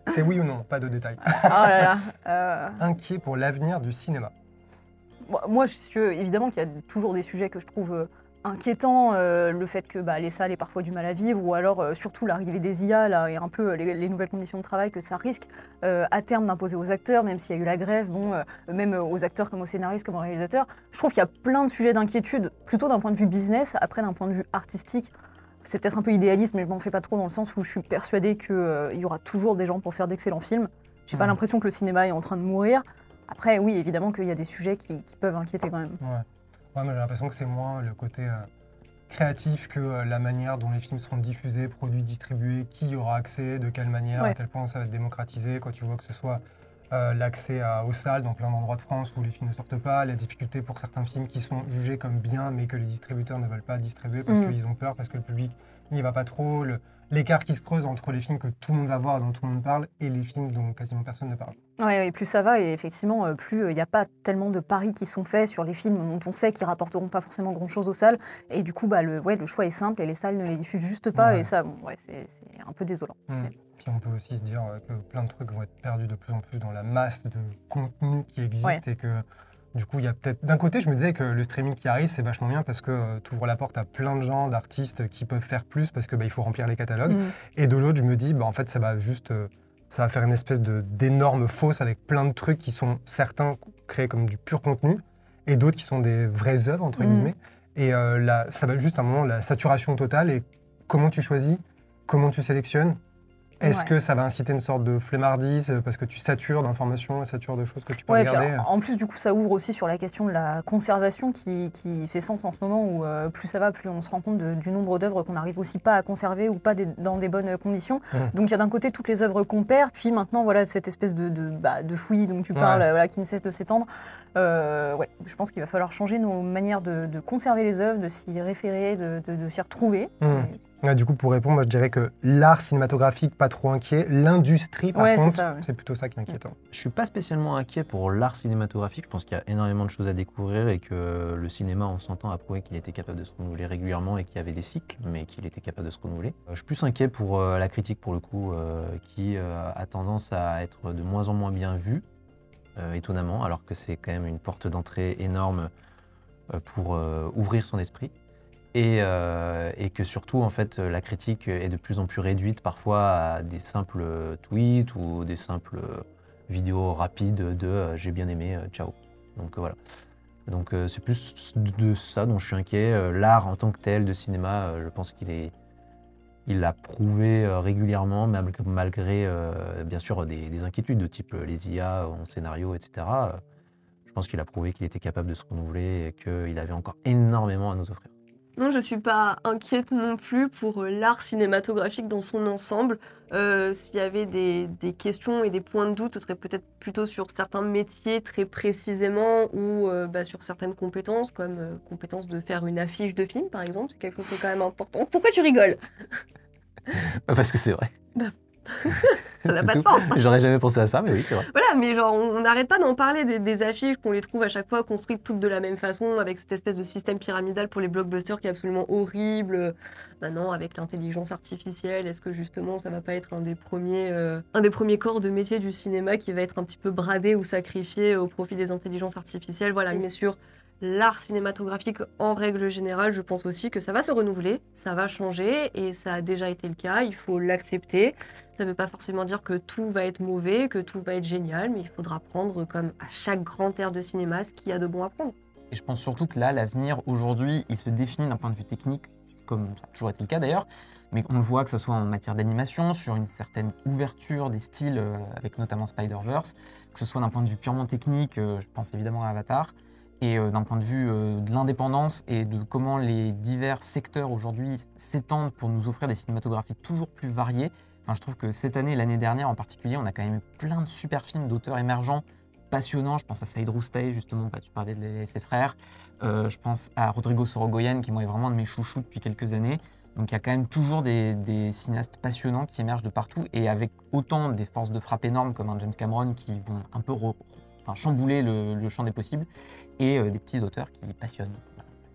C'est oui ou non, pas de détails. Oh là là. Inquiet pour l'avenir du cinéma? Moi, je suis évidemment qu'il y a toujours des sujets que je trouve inquiétants. Le fait que les salles aient parfois du mal à vivre, ou alors surtout l'arrivée des IA là, et un peu les nouvelles conditions de travail que ça risque à terme d'imposer aux acteurs, même s'il y a eu la grève, même aux acteurs comme aux scénaristes, comme aux réalisateurs. Je trouve qu'il y a plein de sujets d'inquiétude, plutôt d'un point de vue business. Après, d'un point de vue artistique, c'est peut-être un peu idéaliste, mais je m'en fais pas trop dans le sens où je suis persuadée qu'il y aura toujours des gens pour faire d'excellents films. J'ai pas l'impression que le cinéma est en train de mourir. Après, oui, évidemment qu'il y a des sujets qui peuvent inquiéter quand même. Ouais, mais j'ai l'impression que c'est moins le côté créatif que la manière dont les films seront diffusés, produits, distribués, qui y aura accès, de quelle manière, à quel point ça va être démocratisé. Quand tu vois que ce soit l'accès aux salles dans plein d'endroits de France où les films ne sortent pas, la difficulté pour certains films qui sont jugés comme bien, mais que les distributeurs ne veulent pas distribuer parce qu'ils ont peur, parce que le public n'y va pas trop, l'écart qui se creuse entre les films que tout le monde va voir et dont tout le monde parle et les films dont quasiment personne ne parle. Oui, plus ça va, et effectivement, plus il n'y a pas tellement de paris qui sont faits sur les films dont on sait qu'ils rapporteront pas forcément grand-chose aux salles, et du coup, le choix est simple, et les salles ne les diffusent juste pas, et ça, c'est un peu désolant. Puis on peut aussi se dire que plein de trucs vont être perdus de plus en plus dans la masse de contenu qui existe, et que du coup, il y a peut-être... D'un côté, je me disais que le streaming qui arrive, c'est vachement bien parce que tu ouvres la porte à plein de gens, d'artistes qui peuvent faire plus parce que il faut remplir les catalogues. Et de l'autre, je me dis, en fait, ça va juste... ça va faire une espèce d'énorme fosse avec plein de trucs qui sont certains créés comme du pur contenu et d'autres qui sont des vraies œuvres, entre guillemets. Et ça va juste à un moment, la saturation totale, et comment tu choisis, comment tu sélectionnes. Est-ce que ça va inciter une sorte de flemmardise parce que tu satures d'informations, satures de choses que tu peux regarder? En plus, du coup, ça ouvre aussi sur la question de la conservation qui fait sens en ce moment, où plus ça va, plus on se rend compte du nombre d'œuvres qu'on n'arrive aussi pas à conserver ou pas dans des bonnes conditions. Donc il y a d'un côté toutes les œuvres qu'on perd, puis maintenant cette espèce de fouillis dont tu parles, qui ne cesse de s'étendre. Je pense qu'il va falloir changer nos manières de conserver les œuvres, de s'y référer, de s'y retrouver. Du coup, pour répondre, moi je dirais que l'art cinématographique, pas trop inquiet. L'industrie, par contre, c'est plutôt ça qui est inquiétant. Je suis pas spécialement inquiet pour l'art cinématographique. Je pense qu'il y a énormément de choses à découvrir et que le cinéma, en 100 ans, a prouvé qu'il était capable de se renouveler régulièrement et qu'il y avait des cycles, mais qu'il était capable de se renouveler. Je suis plus inquiet pour la critique, pour le coup, qui a tendance à être de moins en moins bien vue, étonnamment, alors que c'est quand même une porte d'entrée énorme pour ouvrir son esprit. Et que surtout, en fait, la critique est de plus en plus réduite parfois à des simples tweets ou des simples vidéos rapides de j'ai bien aimé, ciao. Donc voilà. Donc c'est plus de ça dont je suis inquiet. L'art en tant que tel de cinéma, je pense il l'a prouvé régulièrement, malgré bien sûr des inquiétudes de type les IA en scénario, etc. Je pense qu'il a prouvé qu'il était capable de se renouveler et qu'il avait encore énormément à nous offrir. Non, je ne suis pas inquiète non plus pour l'art cinématographique dans son ensemble. S'il y avait des questions et des points de doute, ce serait peut-être plutôt sur certains métiers très précisément, ou sur certaines compétences, comme compétence de faire une affiche de film, par exemple. C'est quelque chose qui est quand même important. Pourquoi tu rigoles? Parce que c'est vrai. Ça n'a pas de sens. J'aurais jamais pensé à ça, mais oui, c'est vrai. Voilà, mais genre, on n'arrête pas d'en parler des affiches, qu'on les trouve à chaque fois construites toutes de la même façon, avec cette espèce de système pyramidal pour les blockbusters qui est absolument horrible. Maintenant, avec l'intelligence artificielle, est-ce que justement ça va pas être un des premiers corps de métier du cinéma qui va être un petit peu bradé ou sacrifié au profit des intelligences artificielles? Voilà, mais sur l'art cinématographique en règle générale, je pense aussi que ça va se renouveler, ça va changer, et ça a déjà été le cas, il faut l'accepter. Ça ne veut pas forcément dire que tout va être mauvais, que tout va être génial, mais il faudra prendre, comme à chaque grande ère de cinéma, ce qu'il y a de bon à prendre. Et je pense surtout que là, l'avenir, aujourd'hui, il se définit d'un point de vue technique, comme ça a toujours été le cas d'ailleurs, mais on le voit que ce soit en matière d'animation, sur une certaine ouverture des styles, avec notamment Spider-Verse, que ce soit d'un point de vue purement technique, je pense évidemment à Avatar, et d'un point de vue de l'indépendance et de comment les divers secteurs aujourd'hui s'étendent pour nous offrir des cinématographies toujours plus variées. Enfin, je trouve que cette année, l'année dernière en particulier, on a quand même eu plein de super films d'auteurs émergents, passionnants. Je pense à Saïd Roustay, justement, tu parlais de ses frères. Je pense à Rodrigo Sorogoyen, qui moi est vraiment un de mes chouchous depuis quelques années. Donc il y a quand même toujours des cinéastes passionnants qui émergent de partout et avec autant des forces de frappe énormes comme un James Cameron qui vont un peu chambouler le champ des possibles et des petits auteurs qui passionnent.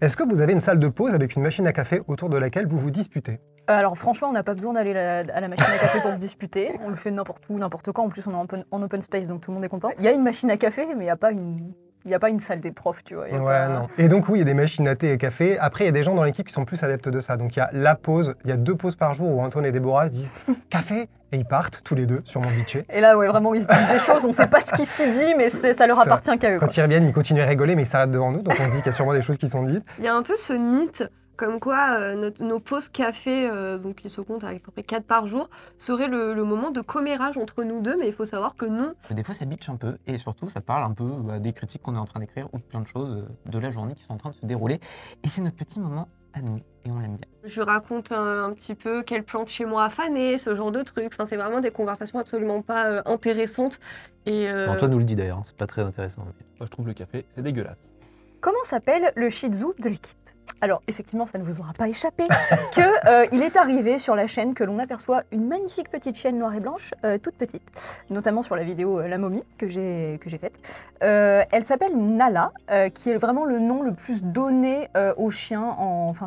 Est-ce que vous avez une salle de pause avec une machine à café autour de laquelle vous vous disputez? Alors franchement, on n'a pas besoin d'aller à la machine à café pour se disputer. On le fait n'importe où, n'importe quand. En plus, on est en open space, donc tout le monde est content. Il y a une machine à café, mais il n'y a pas une salle des profs, tu vois. Non. Et donc oui, il y a des machines à thé et café. Après, il y a des gens dans l'équipe qui sont plus adeptes de ça. Donc il y a la pause, il y a 2 pauses par jour où Antoine et Déborah se disent « café » et ils partent tous les deux sur mon bitché. Et là, ouais, vraiment, ils se disent des choses, on ne sait pas ce qui s'y dit, mais ça leur appartient qu'à eux. Quand ils reviennent, ils continuent à rigoler, mais ils s'arrêtent devant nous, donc on se dit qu'il y a sûrement des choses qui sont dites. Il y a un peu ce mythe comme quoi nos pauses café, donc qui se comptent avec à peu près 4 par jour, serait le moment de commérage entre nous deux, mais il faut savoir que non. Des fois, ça bitch un peu et surtout, ça parle un peu des critiques qu'on est en train d'écrire ou de plein de choses de la journée qui sont en train de se dérouler. Et c'est notre petit moment à nous et on l'aime bien. Je raconte un petit peu quelle plante chez moi a fané, ce genre de trucs. Enfin, c'est vraiment des conversations absolument pas intéressantes. Et Antoine nous le dit d'ailleurs, c'est pas très intéressant. Moi, je trouve le café, c'est dégueulasse. Comment s'appelle le shih tzu de l'équipe? Alors, effectivement, ça ne vous aura pas échappé qu'il est arrivé sur la chaîne que l'on aperçoit une magnifique petite chienne noire et blanche, toute petite, notamment sur la vidéo La Momie que j'ai faite. Elle s'appelle Nala, qui est vraiment le nom le plus donné aux chiens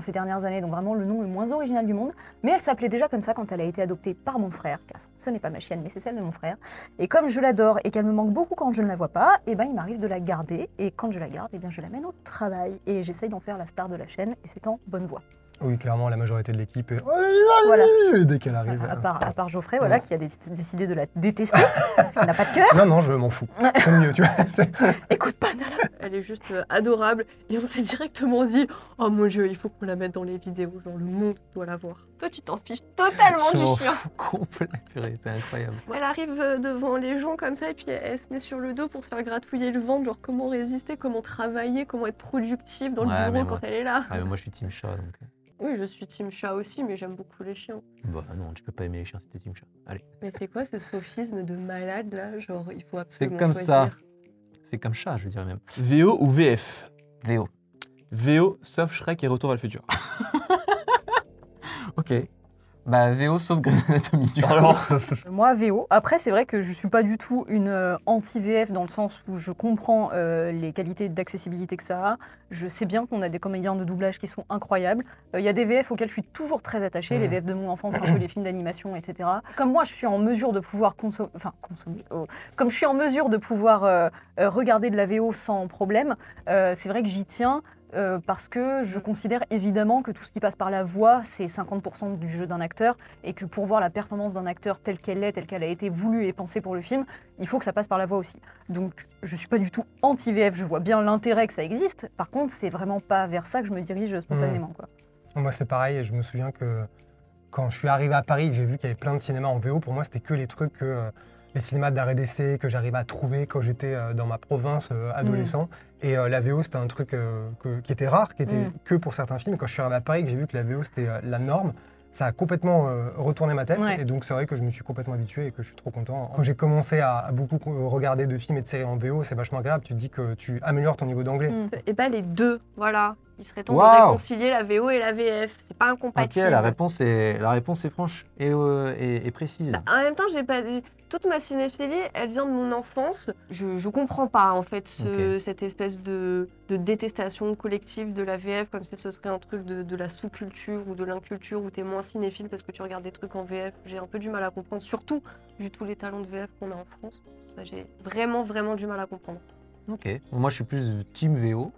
ces dernières années, donc vraiment le nom le moins original du monde. Mais elle s'appelait déjà comme ça quand elle a été adoptée par mon frère, car ce n'est pas ma chienne, mais c'est celle de mon frère. Et comme je l'adore et qu'elle me manque beaucoup quand je ne la vois pas, eh ben, il m'arrive de la garder. Et quand je la garde, eh bien, je l'amène au travail. Et j'essaye d'en faire la star de la chaîne. Et c'est en bonne voie. Oui, clairement, la majorité de l'équipe est... Voilà. Dès qu'elle arrive. À part Geoffrey, voilà, qui a décidé de la détester, parce qu'il n'a pas de cœur. Non, je m'en fous. C'est mieux, tu vois. Écoute pas, Nala. elle est juste adorable. Et on s'est directement dit, oh mon Dieu, il faut qu'on la mette dans les vidéos. Genre, le monde doit la voir. Toi, tu t'en fiches totalement du chien. Complet, purée, c'est incroyable. Elle arrive devant les gens comme ça, et puis elle se met sur le dos pour se faire gratouiller le ventre. Genre, comment résister, comment travailler, comment être productive dans le bureau quand elle est là. Ouais, mais moi, je suis team chat, donc... Oui, je suis team chat aussi, mais j'aime beaucoup les chiens. Bah non, tu peux pas aimer les chiens si t'es team chat. Allez. Mais c'est quoi ce sophisme de malade là? Genre, il faut absolument C'est comme choisir. ça. C'est comme chat, je dirais même. VO ou VF? VO. VO, sauf Shrek et Retour vers le futur. Ok. Bah VO sauf Grey's Anatomy, du coup. Moi, VO. Après, c'est vrai que je suis pas du tout une anti-VF dans le sens où je comprends les qualités d'accessibilité que ça a. Je sais bien qu'on a des comédiens de doublage qui sont incroyables. Il y a des VF auxquels je suis toujours très attachée, les VF de mon enfance, un peu les films d'animation, etc. Comme moi, je suis en mesure de pouvoir consommer... Comme je suis en mesure de pouvoir regarder de la VO sans problème, c'est vrai que j'y tiens. Parce que je considère évidemment que tout ce qui passe par la voix, c'est 50% du jeu d'un acteur, et que pour voir la performance d'un acteur telle qu'elle est, telle qu'elle a été voulue et pensée pour le film, il faut que ça passe par la voix aussi. Donc je suis pas du tout anti-VF, je vois bien l'intérêt que ça existe, par contre c'est vraiment pas vers ça que je me dirige spontanément, quoi. Moi c'est pareil, et je me souviens que quand je suis arrivé à Paris et que j'ai vu qu'il y avait plein de cinémas en VO, pour moi c'était que les trucs que... les cinémas d'arrêt d'essai que j'arrivais à trouver quand j'étais dans ma province adolescent. Et la VO, c'était un truc qui était rare, qui était que pour certains films. Quand je suis arrivé à Paris et que j'ai vu que la VO, c'était la norme, ça a complètement retourné ma tête. Ouais. Et donc, c'est vrai que je me suis complètement habitué et que je suis trop content. Quand j'ai commencé à beaucoup regarder de films et de séries en VO, c'est vachement agréable. Tu te dis que tu améliores ton niveau d'anglais. Et bah les deux, voilà. Il serait temps de Waouh. réconcilier la VO et la VF. C'est pas Ok, incompatible. la réponse est franche et précise. En même temps, j'ai pas dit. Toute ma cinéphilie, elle vient de mon enfance. Je comprends pas en fait cette espèce de détestation collective de la VF, comme si ce serait un truc de la sous-culture ou de l'inculture où t'es moins cinéphile parce que tu regardes des trucs en VF. J'ai un peu du mal à comprendre, surtout vu tous les talents de VF qu'on a en France. Ça, j'ai vraiment du mal à comprendre. Ok, moi je suis plus team VO,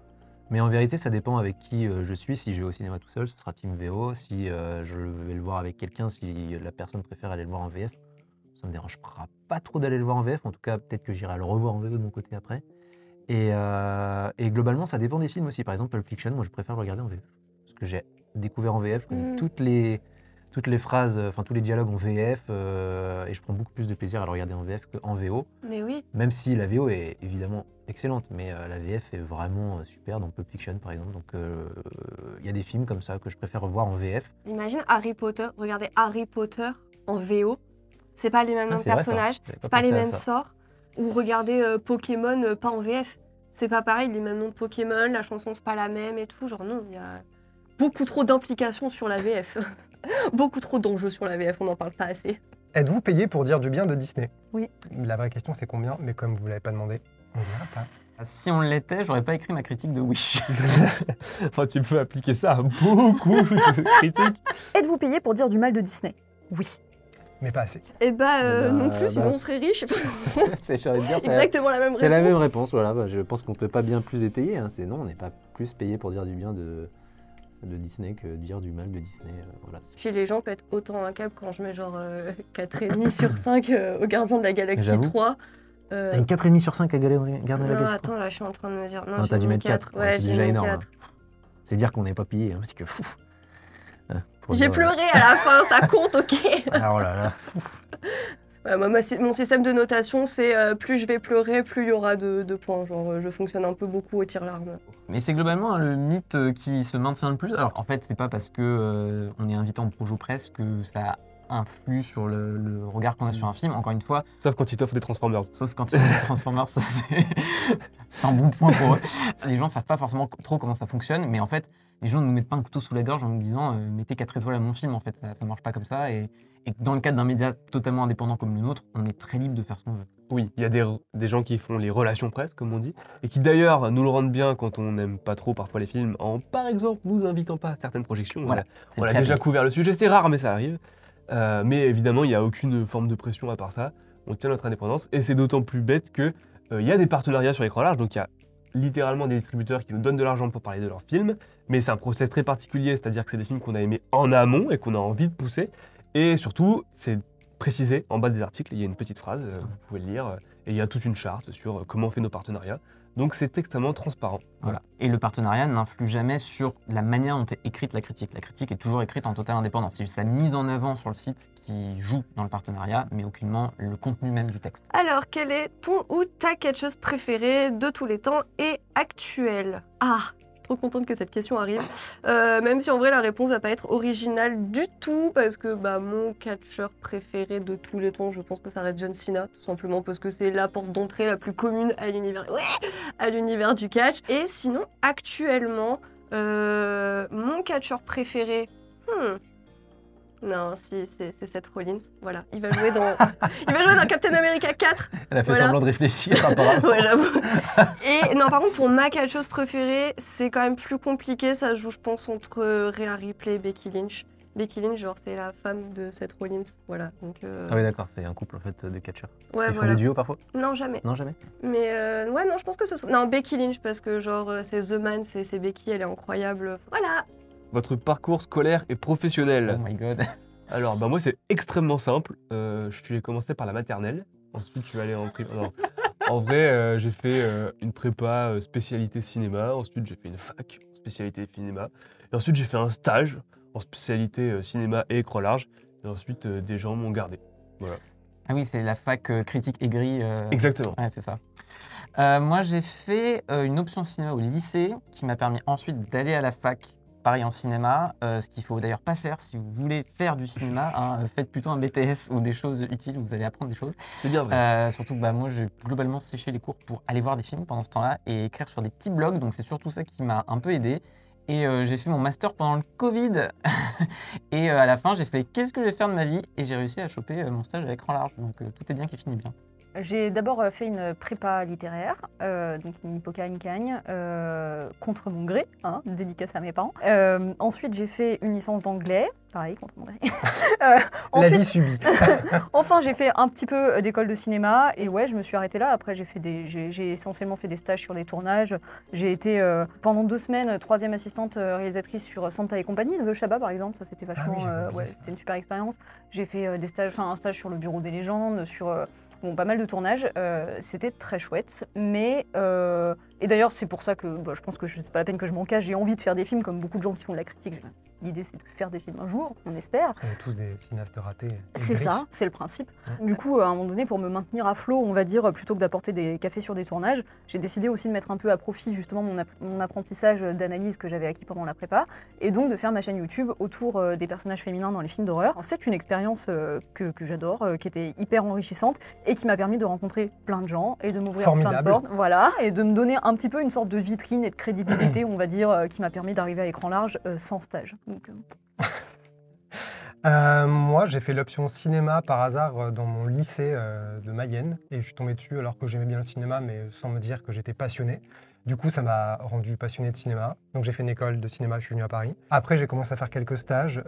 mais en vérité ça dépend avec qui je suis. Si je vais au cinéma tout seul, ce sera team VO. Si je vais le voir avec quelqu'un, si la personne préfère aller le voir en VF, ça me dérangera pas trop d'aller le voir en VF. En tout cas, peut-être que j'irai le revoir en VO de mon côté après. Et globalement, ça dépend des films aussi. Par exemple, Pulp Fiction, moi je préfère le regarder en VF. Parce que j'ai découvert en VF, je connais toutes les phrases, enfin tous les dialogues en VF, et je prends beaucoup plus de plaisir à le regarder en VF qu'en VO. Mais oui. Même si la VO est évidemment excellente, mais la VF est vraiment super dans Pulp Fiction par exemple. Donc il y a des films comme ça que je préfère voir en VF. Imagine Harry Potter, regardez Harry Potter en VO. C'est pas les mêmes c'est vrai, personnages, c'est pas les mêmes sorts. Ou regardez Pokémon pas en VF. C'est pas pareil, les mêmes noms de Pokémon, la chanson c'est pas la même et tout. Genre non, il y a beaucoup trop d'implications sur la VF. Beaucoup trop d'enjeux sur la VF, on n'en parle pas assez. Êtes-vous payé pour dire du bien de Disney? Oui. La vraie question c'est combien, mais comme vous l'avez pas demandé, on verra pas. Si on l'était, j'aurais pas écrit ma critique de Wish. Enfin, tu peux appliquer ça à beaucoup de critiques. Êtes-vous payé pour dire du mal de Disney? Oui. Mais pas assez. Eh bah, non plus, bah, sinon on serait riche. J'ai envie de dire, Exactement la même réponse. c'est la même réponse, voilà. Bah, je pense qu'on peut pas bien plus étayer. Hein. Non, on n'est pas plus payé pour dire du bien de Disney que dire du mal de Disney. Voilà. Puis les gens pètent autant un câble quand je mets genre 4,5 sur 5 au Gardien de la Galaxie J'avoue. 3. T'as une 4,5 sur 5 à Gardien de la Non, Galaxie. attends, là je suis en train de me dire. Non, t'as dû mettre 4. Ouais, c'est j'ai déjà mis énorme. 4. Hein. C'est dire qu'on n'est pas payé, hein, parce que fou. Hein, pour J'ai dire, pleuré à la fin, ça compte, ok. Ah, oh là là. Ouais, moi, mon système de notation, c'est plus je vais pleurer, plus il y aura de points. Genre, je fonctionne un peu beaucoup au tir-larme. Mais c'est globalement le mythe qui se maintient le plus. Alors en fait, c'est pas parce que on est invité en projo presse que ça influe sur le regard qu'on a sur un film. Encore une fois, Sauf quand ils t'offrent des Transformers. sauf quand ils font des Transformers, ça, c'est un bon point pour eux. Les gens savent pas forcément trop comment ça fonctionne, mais en fait, les gens ne nous mettent pas un couteau sous la gorge en nous disant mettez 4 étoiles à mon film. En fait, ça marche pas comme ça. Et dans le cadre d'un média totalement indépendant comme le nôtre, on est très libre de faire ce qu'on veut. Oui, il y a des gens qui font les relations presse, comme on dit, et qui d'ailleurs nous le rendent bien quand on n'aime pas trop parfois les films, en par exemple nous invitant pas à certaines projections. Voilà, On a déjà couvert le sujet, c'est rare mais ça arrive. Mais évidemment, il n'y a aucune forme de pression à part ça. On tient notre indépendance et c'est d'autant plus bête que il y a des partenariats sur écran large, donc il y a littéralement des distributeurs qui nous donnent de l'argent pour parler de leurs films, mais c'est un process très particulier, c'est-à-dire que c'est des films qu'on a aimés en amont et qu'on a envie de pousser, et surtout, c'est précisé en bas des articles, il y a une petite phrase, vous pouvez le lire, et il y a toute une charte sur comment on fait nos partenariats. Donc c'est extrêmement transparent. Voilà. Et le partenariat n'influe jamais sur la manière dont est écrite la critique. La critique est toujours écrite en totale indépendance. C'est juste sa mise en avant sur le site qui joue dans le partenariat, mais aucunement le contenu même du texte. Alors, quel est ton ou ta catcheuse préférée de tous les temps et actuelle? Ah, je suis trop contente que cette question arrive. Même si en vrai la réponse va pas être originale du tout, parce que mon catcheur préféré de tous les temps, je pense que ça reste John Cena, tout simplement parce que c'est la porte d'entrée la plus commune à l'univers du catch. Et sinon, actuellement, mon catcheur préféré, non, si, c'est Seth Rollins. Voilà, il va jouer dans Captain America 4. Elle a fait Voilà. semblant de réfléchir, apparemment. Ouais, j'avoue. Et non, par contre, pour ma catcheuse préférée, c'est quand même plus compliqué. Ça se joue, je pense, entre Rhea Ripley et Becky Lynch. Becky Lynch, genre, c'est la femme de Seth Rollins. Voilà. Donc, Ah oui, d'accord, c'est un couple en fait de catcheurs. ouais, Ils font voilà. des duos parfois? Non, jamais. Non, jamais. Mais ouais, non, je pense que ce serait. Non, Becky Lynch, parce que genre, c'est The Man, c'est Becky, elle est incroyable. Voilà. Votre parcours scolaire et professionnel. Oh my god. Alors, moi, c'est extrêmement simple. J'ai commencé par la maternelle. Ensuite, je suis allé en primaire. Non. En vrai, j'ai fait une prépa spécialité cinéma. Ensuite, j'ai fait une fac spécialité cinéma. Et ensuite, j'ai fait un stage en spécialité cinéma et écran large. Et ensuite, des gens m'ont gardé. Voilà. Ah oui, c'est la fac critique aigrie. Exactement. Ouais, c'est ça. Moi, j'ai fait une option cinéma au lycée qui m'a permis ensuite d'aller à la fac, pareil en cinéma, ce qu'il faut d'ailleurs pas faire si vous voulez faire du cinéma. Hein, faites plutôt un BTS ou des choses utiles où vous allez apprendre des choses. C'est bien vrai. Surtout que moi, j'ai globalement séché les cours pour aller voir des films pendant ce temps-là et écrire sur des petits blogs. Donc c'est surtout ça qui m'a un peu aidé. Et j'ai fait mon master pendant le Covid. Et à la fin, j'ai fait qu'est-ce que je vais faire de ma vie? Et j'ai réussi à choper mon stage à écran large. Donc tout est bien qui finit bien. J'ai d'abord fait une prépa littéraire, donc une Hippoca, une Cagne, contre mon gré, hein, dédicace à mes parents. Ensuite, j'ai fait une licence d'anglais, pareil, contre mon gré. La vie subie. Enfin, j'ai fait un petit peu d'école de cinéma et ouais, je me suis arrêtée là. Après, j'ai essentiellement fait des stages sur des tournages. J'ai été pendant 2 semaines 3e assistante réalisatrice sur Santa et compagnie de Chabat, par exemple. Ça, c'était vachement, c'était une super expérience. J'ai fait des stages, un stage sur le Bureau des légendes, sur pas mal de tournages. C'était très chouette, mais et d'ailleurs, c'est pour ça que je pense que c'est pas la peine que je m'en cache. J'ai envie de faire des films comme beaucoup de gens qui font de la critique. L'idée, c'est de faire des films un jour, on espère. On est tous des cinéastes ratés. C'est ça, c'est le principe. Du coup, à un moment donné, pour me maintenir à flot, on va dire, plutôt que d'apporter des cafés sur des tournages, j'ai décidé aussi de mettre un peu à profit justement mon apprentissage d'analyse que j'avais acquis pendant la prépa, et donc de faire ma chaîne YouTube autour des personnages féminins dans les films d'horreur. C'est une expérience que j'adore, qui était hyper enrichissante, et qui m'a permis de rencontrer plein de gens, et de m'ouvrir plein de portes, voilà, et de me donner un petit peu une sorte de vitrine et de crédibilité, on va dire, qui m'a permis d'arriver à écran large sans stage. Donc, moi, j'ai fait l'option cinéma par hasard dans mon lycée de Mayenne et je suis tombé dessus alors que j'aimais bien le cinéma mais sans me dire que j'étais passionné. Du coup, ça m'a rendu passionné de cinéma. Donc j'ai fait une école de cinéma, je suis venu à Paris. Après, j'ai commencé à faire quelques stages,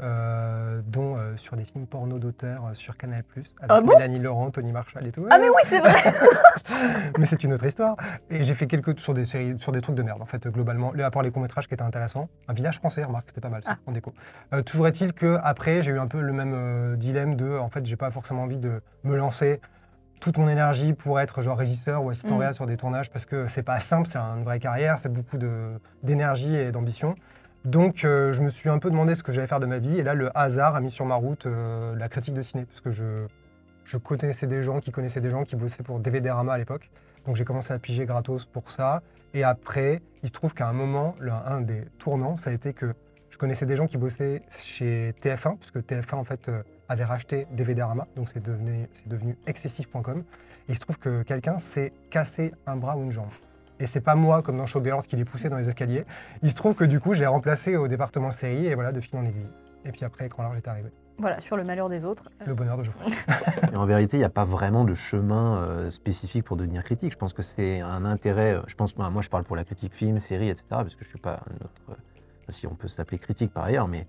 dont sur des films porno d'auteur sur Canal+, avec Mélanie Laurent, Tony Marshall et tout. Ah mais oui, c'est vrai. Mais c'est une autre histoire. Et j'ai fait quelques sur des séries, sur des trucs de merde en fait, globalement. À part les courts-métrages qui étaient intéressants. Un village français, remarque, c'était pas mal ça, en déco. Toujours est-il qu'après, j'ai eu un peu le même dilemme de, en fait, j'ai pas forcément envie de me lancer toute mon énergie pour être genre régisseur ou assistant réel sur des tournages parce que c'est pas simple, c'est une vraie carrière, c'est beaucoup d'énergie et d'ambition. Donc je me suis un peu demandé ce que j'allais faire de ma vie et là le hasard a mis sur ma route la critique de ciné parce que je connaissais des gens qui connaissaient des gens qui bossaient pour DVD-Rama à l'époque. Donc j'ai commencé à piger gratos pour ça et après il se trouve qu'à un moment, un des tournants, ça a été que je connaissais des gens qui bossaient chez TF1 puisque TF1 en fait avait racheté DVD-Rama, donc c'est devenu excessif.com. Et il se trouve que quelqu'un s'est cassé un bras ou une jambe. Et c'est pas moi, comme dans Showgirls, qui l'ai poussé dans les escaliers. Il se trouve que du coup, je l'ai remplacé au département série, et voilà, de fil en aiguille. Et puis après, écran large est arrivé. Voilà, sur le malheur des autres. Le bonheur de Geoffrey. Et en vérité, il n'y a pas vraiment de chemin spécifique pour devenir critique. Je pense que c'est un intérêt. Moi, je parle pour la critique film, série, etc. Parce que je suis pas un autre. Si on peut s'appeler critique par ailleurs, mais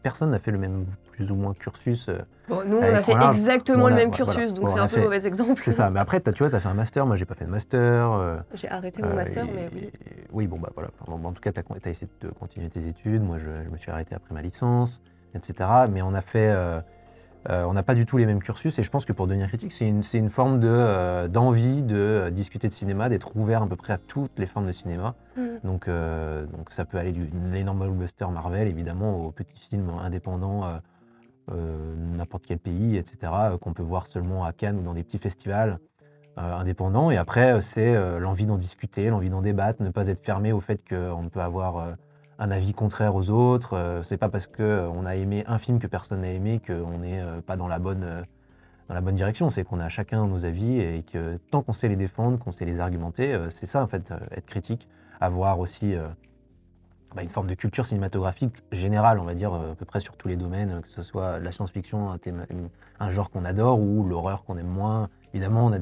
personne n'a fait le même plus ou moins cursus. Bon, nous, on a fait exactement le même cursus, donc c'est un peu le mauvais exemple. C'est ça. Mais après, tu vois, tu as fait un master. Moi, j'ai pas fait de master. J'ai arrêté mon master, mais oui. Oui, bon, bah voilà. En tout cas, tu as essayé de continuer tes études. Moi, je me suis arrêté après ma licence, etc. Mais on a fait. On n'a pas du tout les mêmes cursus et je pense que pour devenir critique, c'est une forme d'envie de discuter de cinéma, d'être ouvert à peu près à toutes les formes de cinéma. Donc ça peut aller de l'énorme blockbuster Marvel, évidemment, aux petits films indépendants, n'importe quel pays, etc., qu'on peut voir seulement à Cannes ou dans des petits festivals indépendants. Et après, c'est l'envie d'en discuter, l'envie d'en débattre, ne pas être fermé au fait qu'on peut avoir un avis contraire aux autres. C'est pas parce qu'on a aimé un film que personne n'a aimé qu'on n'est pas dans la bonne direction. C'est qu'on a chacun nos avis et que tant qu'on sait les défendre, qu'on sait les argumenter, c'est ça en fait, être critique. Avoir aussi une forme de culture cinématographique générale, on va dire, à peu près sur tous les domaines, que ce soit la science-fiction, un genre qu'on adore ou l'horreur qu'on aime moins. Évidemment, on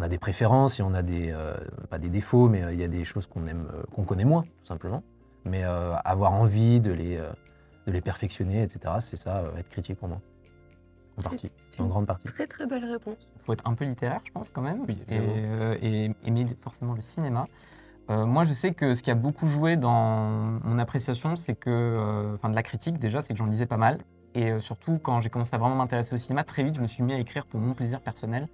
a des préférences et on a pas des défauts, mais il y a des choses qu'on aime, qu'on connaît moins, tout simplement. Mais avoir envie de les perfectionner, etc., c'est ça, être critique pour moi. En partie, en grande partie. Très très belle réponse. Il faut être un peu littéraire, je pense, quand même, oui, et aimer forcément le cinéma. Moi, je sais que ce qui a beaucoup joué dans mon appréciation, c'est que, de la critique déjà, c'est que j'en lisais pas mal. Et surtout, quand j'ai commencé à vraiment m'intéresser au cinéma, très vite, je me suis mis à écrire pour mon plaisir personnel.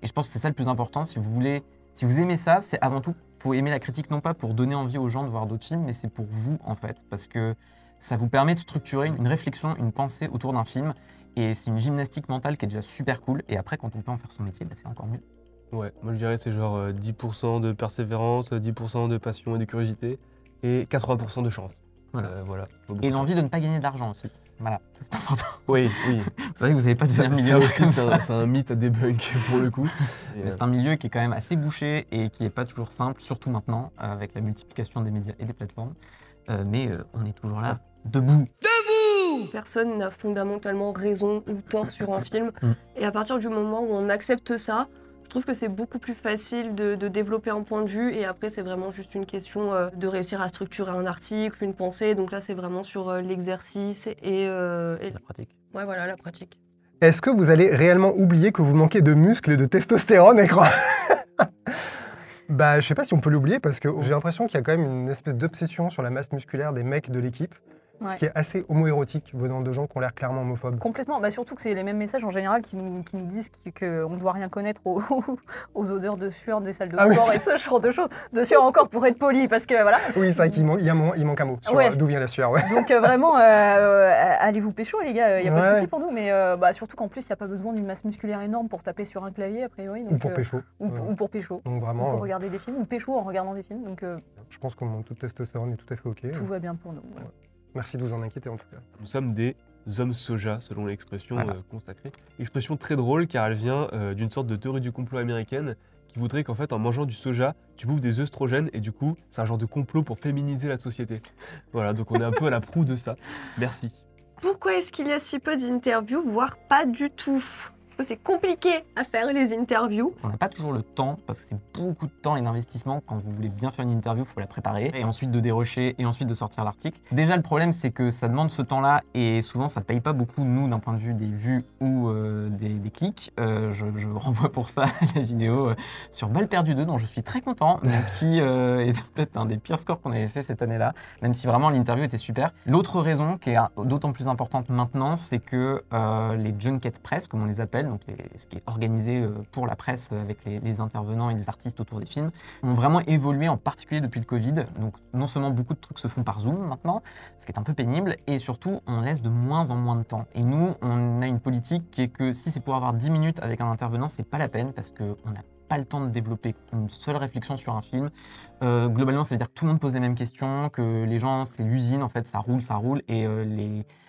Et je pense que c'est ça le plus important. Si vous aimez ça, c'est avant tout, il faut aimer la critique, non pas pour donner envie aux gens de voir d'autres films, mais c'est pour vous, en fait. Parce que ça vous permet de structurer une réflexion, une pensée autour d'un film. Et c'est une gymnastique mentale qui est déjà super cool. Et après, quand on peut en faire son métier, c'est encore mieux. Ouais, moi je dirais c'est genre 10% de persévérance, 10% de passion et de curiosité, et 80% de chance. Voilà. Et l'envie de ne pas gagner d'argent aussi. Voilà, c'est important. Oui. C'est vrai que vous n'allez pas devenir millionnaire. Ça aussi, c'est un mythe à débunk pour le coup. Mais c'est un milieu qui est quand même assez bouché et qui n'est pas toujours simple, surtout maintenant, avec la multiplication des médias et des plateformes. Mais on est toujours là, debout. Personne n'a fondamentalement raison ou tort sur un film. Et à partir du moment où on accepte ça, je trouve que c'est beaucoup plus facile de développer un point de vue et après c'est vraiment juste une question de réussir à structurer un article, une pensée. Donc là c'est vraiment sur l'exercice et La pratique. ouais voilà la pratique. Est-ce que vous allez réellement oublier que vous manquez de muscles et de testostérone, écran? Bah, je sais pas si on peut l'oublier parce que j'ai l'impression qu'il y a quand même une espèce d'obsession sur la masse musculaire des mecs de l'équipe, Ouais. ce qui est assez homo-érotique venant de gens qui ont l'air clairement homophobes. Complètement, bah, surtout que c'est les mêmes messages en général qui nous disent qu'on ne doit rien connaître aux odeurs de sueur des salles de Ah oui. sport et ce genre de choses. De sueur encore pour être poli, parce que voilà. Oui, c'est vrai qu'il il manque un mot sur Ouais. d'où vient la sueur, ouais. Donc vraiment, allez-vous pécho les gars, il n'y a pas de Ouais. souci pour nous, mais bah, surtout qu'en plus il n'y a pas besoin d'une masse musculaire énorme pour taper sur un clavier a priori. Donc, Ou pour pécho. Ou pour pécho. Donc Ou vraiment, pour regarder des films, ou pécho en regardant des films, donc je pense qu'on manque tout de testostérone est tout à fait OK. tout va bien pour nous. Voilà. Merci de vous en inquiéter en tout cas. Nous sommes des hommes soja, selon l'expression Voilà. consacrée. Expression très drôle car elle vient d'une sorte de théorie du complot américaine qui voudrait qu'en fait, en mangeant du soja, tu bouffes des œstrogènes et du coup, c'est un genre de complot pour féminiser la société. Voilà, donc on est un peu à la proue de ça. Merci. Pourquoi est-ce qu'il y a si peu d'interviews, voire pas du tout? Parce que c'est compliqué à faire les interviews. On n'a pas toujours le temps, parce que c'est beaucoup de temps et d'investissement. Quand vous voulez bien faire une interview, il faut la préparer, et ensuite de dérocher, et ensuite de sortir l'article. Déjà, le problème, c'est que ça demande ce temps-là, et souvent, ça ne paye pas beaucoup, nous, d'un point de vue des vues ou des clics. Je renvoie pour ça la vidéo sur Balle perdue 2, dont je suis très content, mais qui est peut-être un des pires scores qu'on avait fait cette année-là, même si vraiment l'interview était super. L'autre raison, qui est d'autant plus importante maintenant, c'est que les junkets presse, comme on les appelle, donc ce qui est organisé pour la presse avec les intervenants et les artistes autour des films, ont vraiment évolué, en particulier depuis le Covid. Donc non seulement beaucoup de trucs se font par Zoom maintenant, ce qui est un peu pénible, et surtout on laisse de moins en moins de temps. Et nous, on a une politique qui est que si c'est pour avoir 10 minutes avec un intervenant, c'est pas la peine parce qu'on n'a pas le temps de développer une seule réflexion sur un film. Globalement, ça veut dire que tout le monde pose les mêmes questions, que les gens, c'est l'usine, en fait, ça roule, et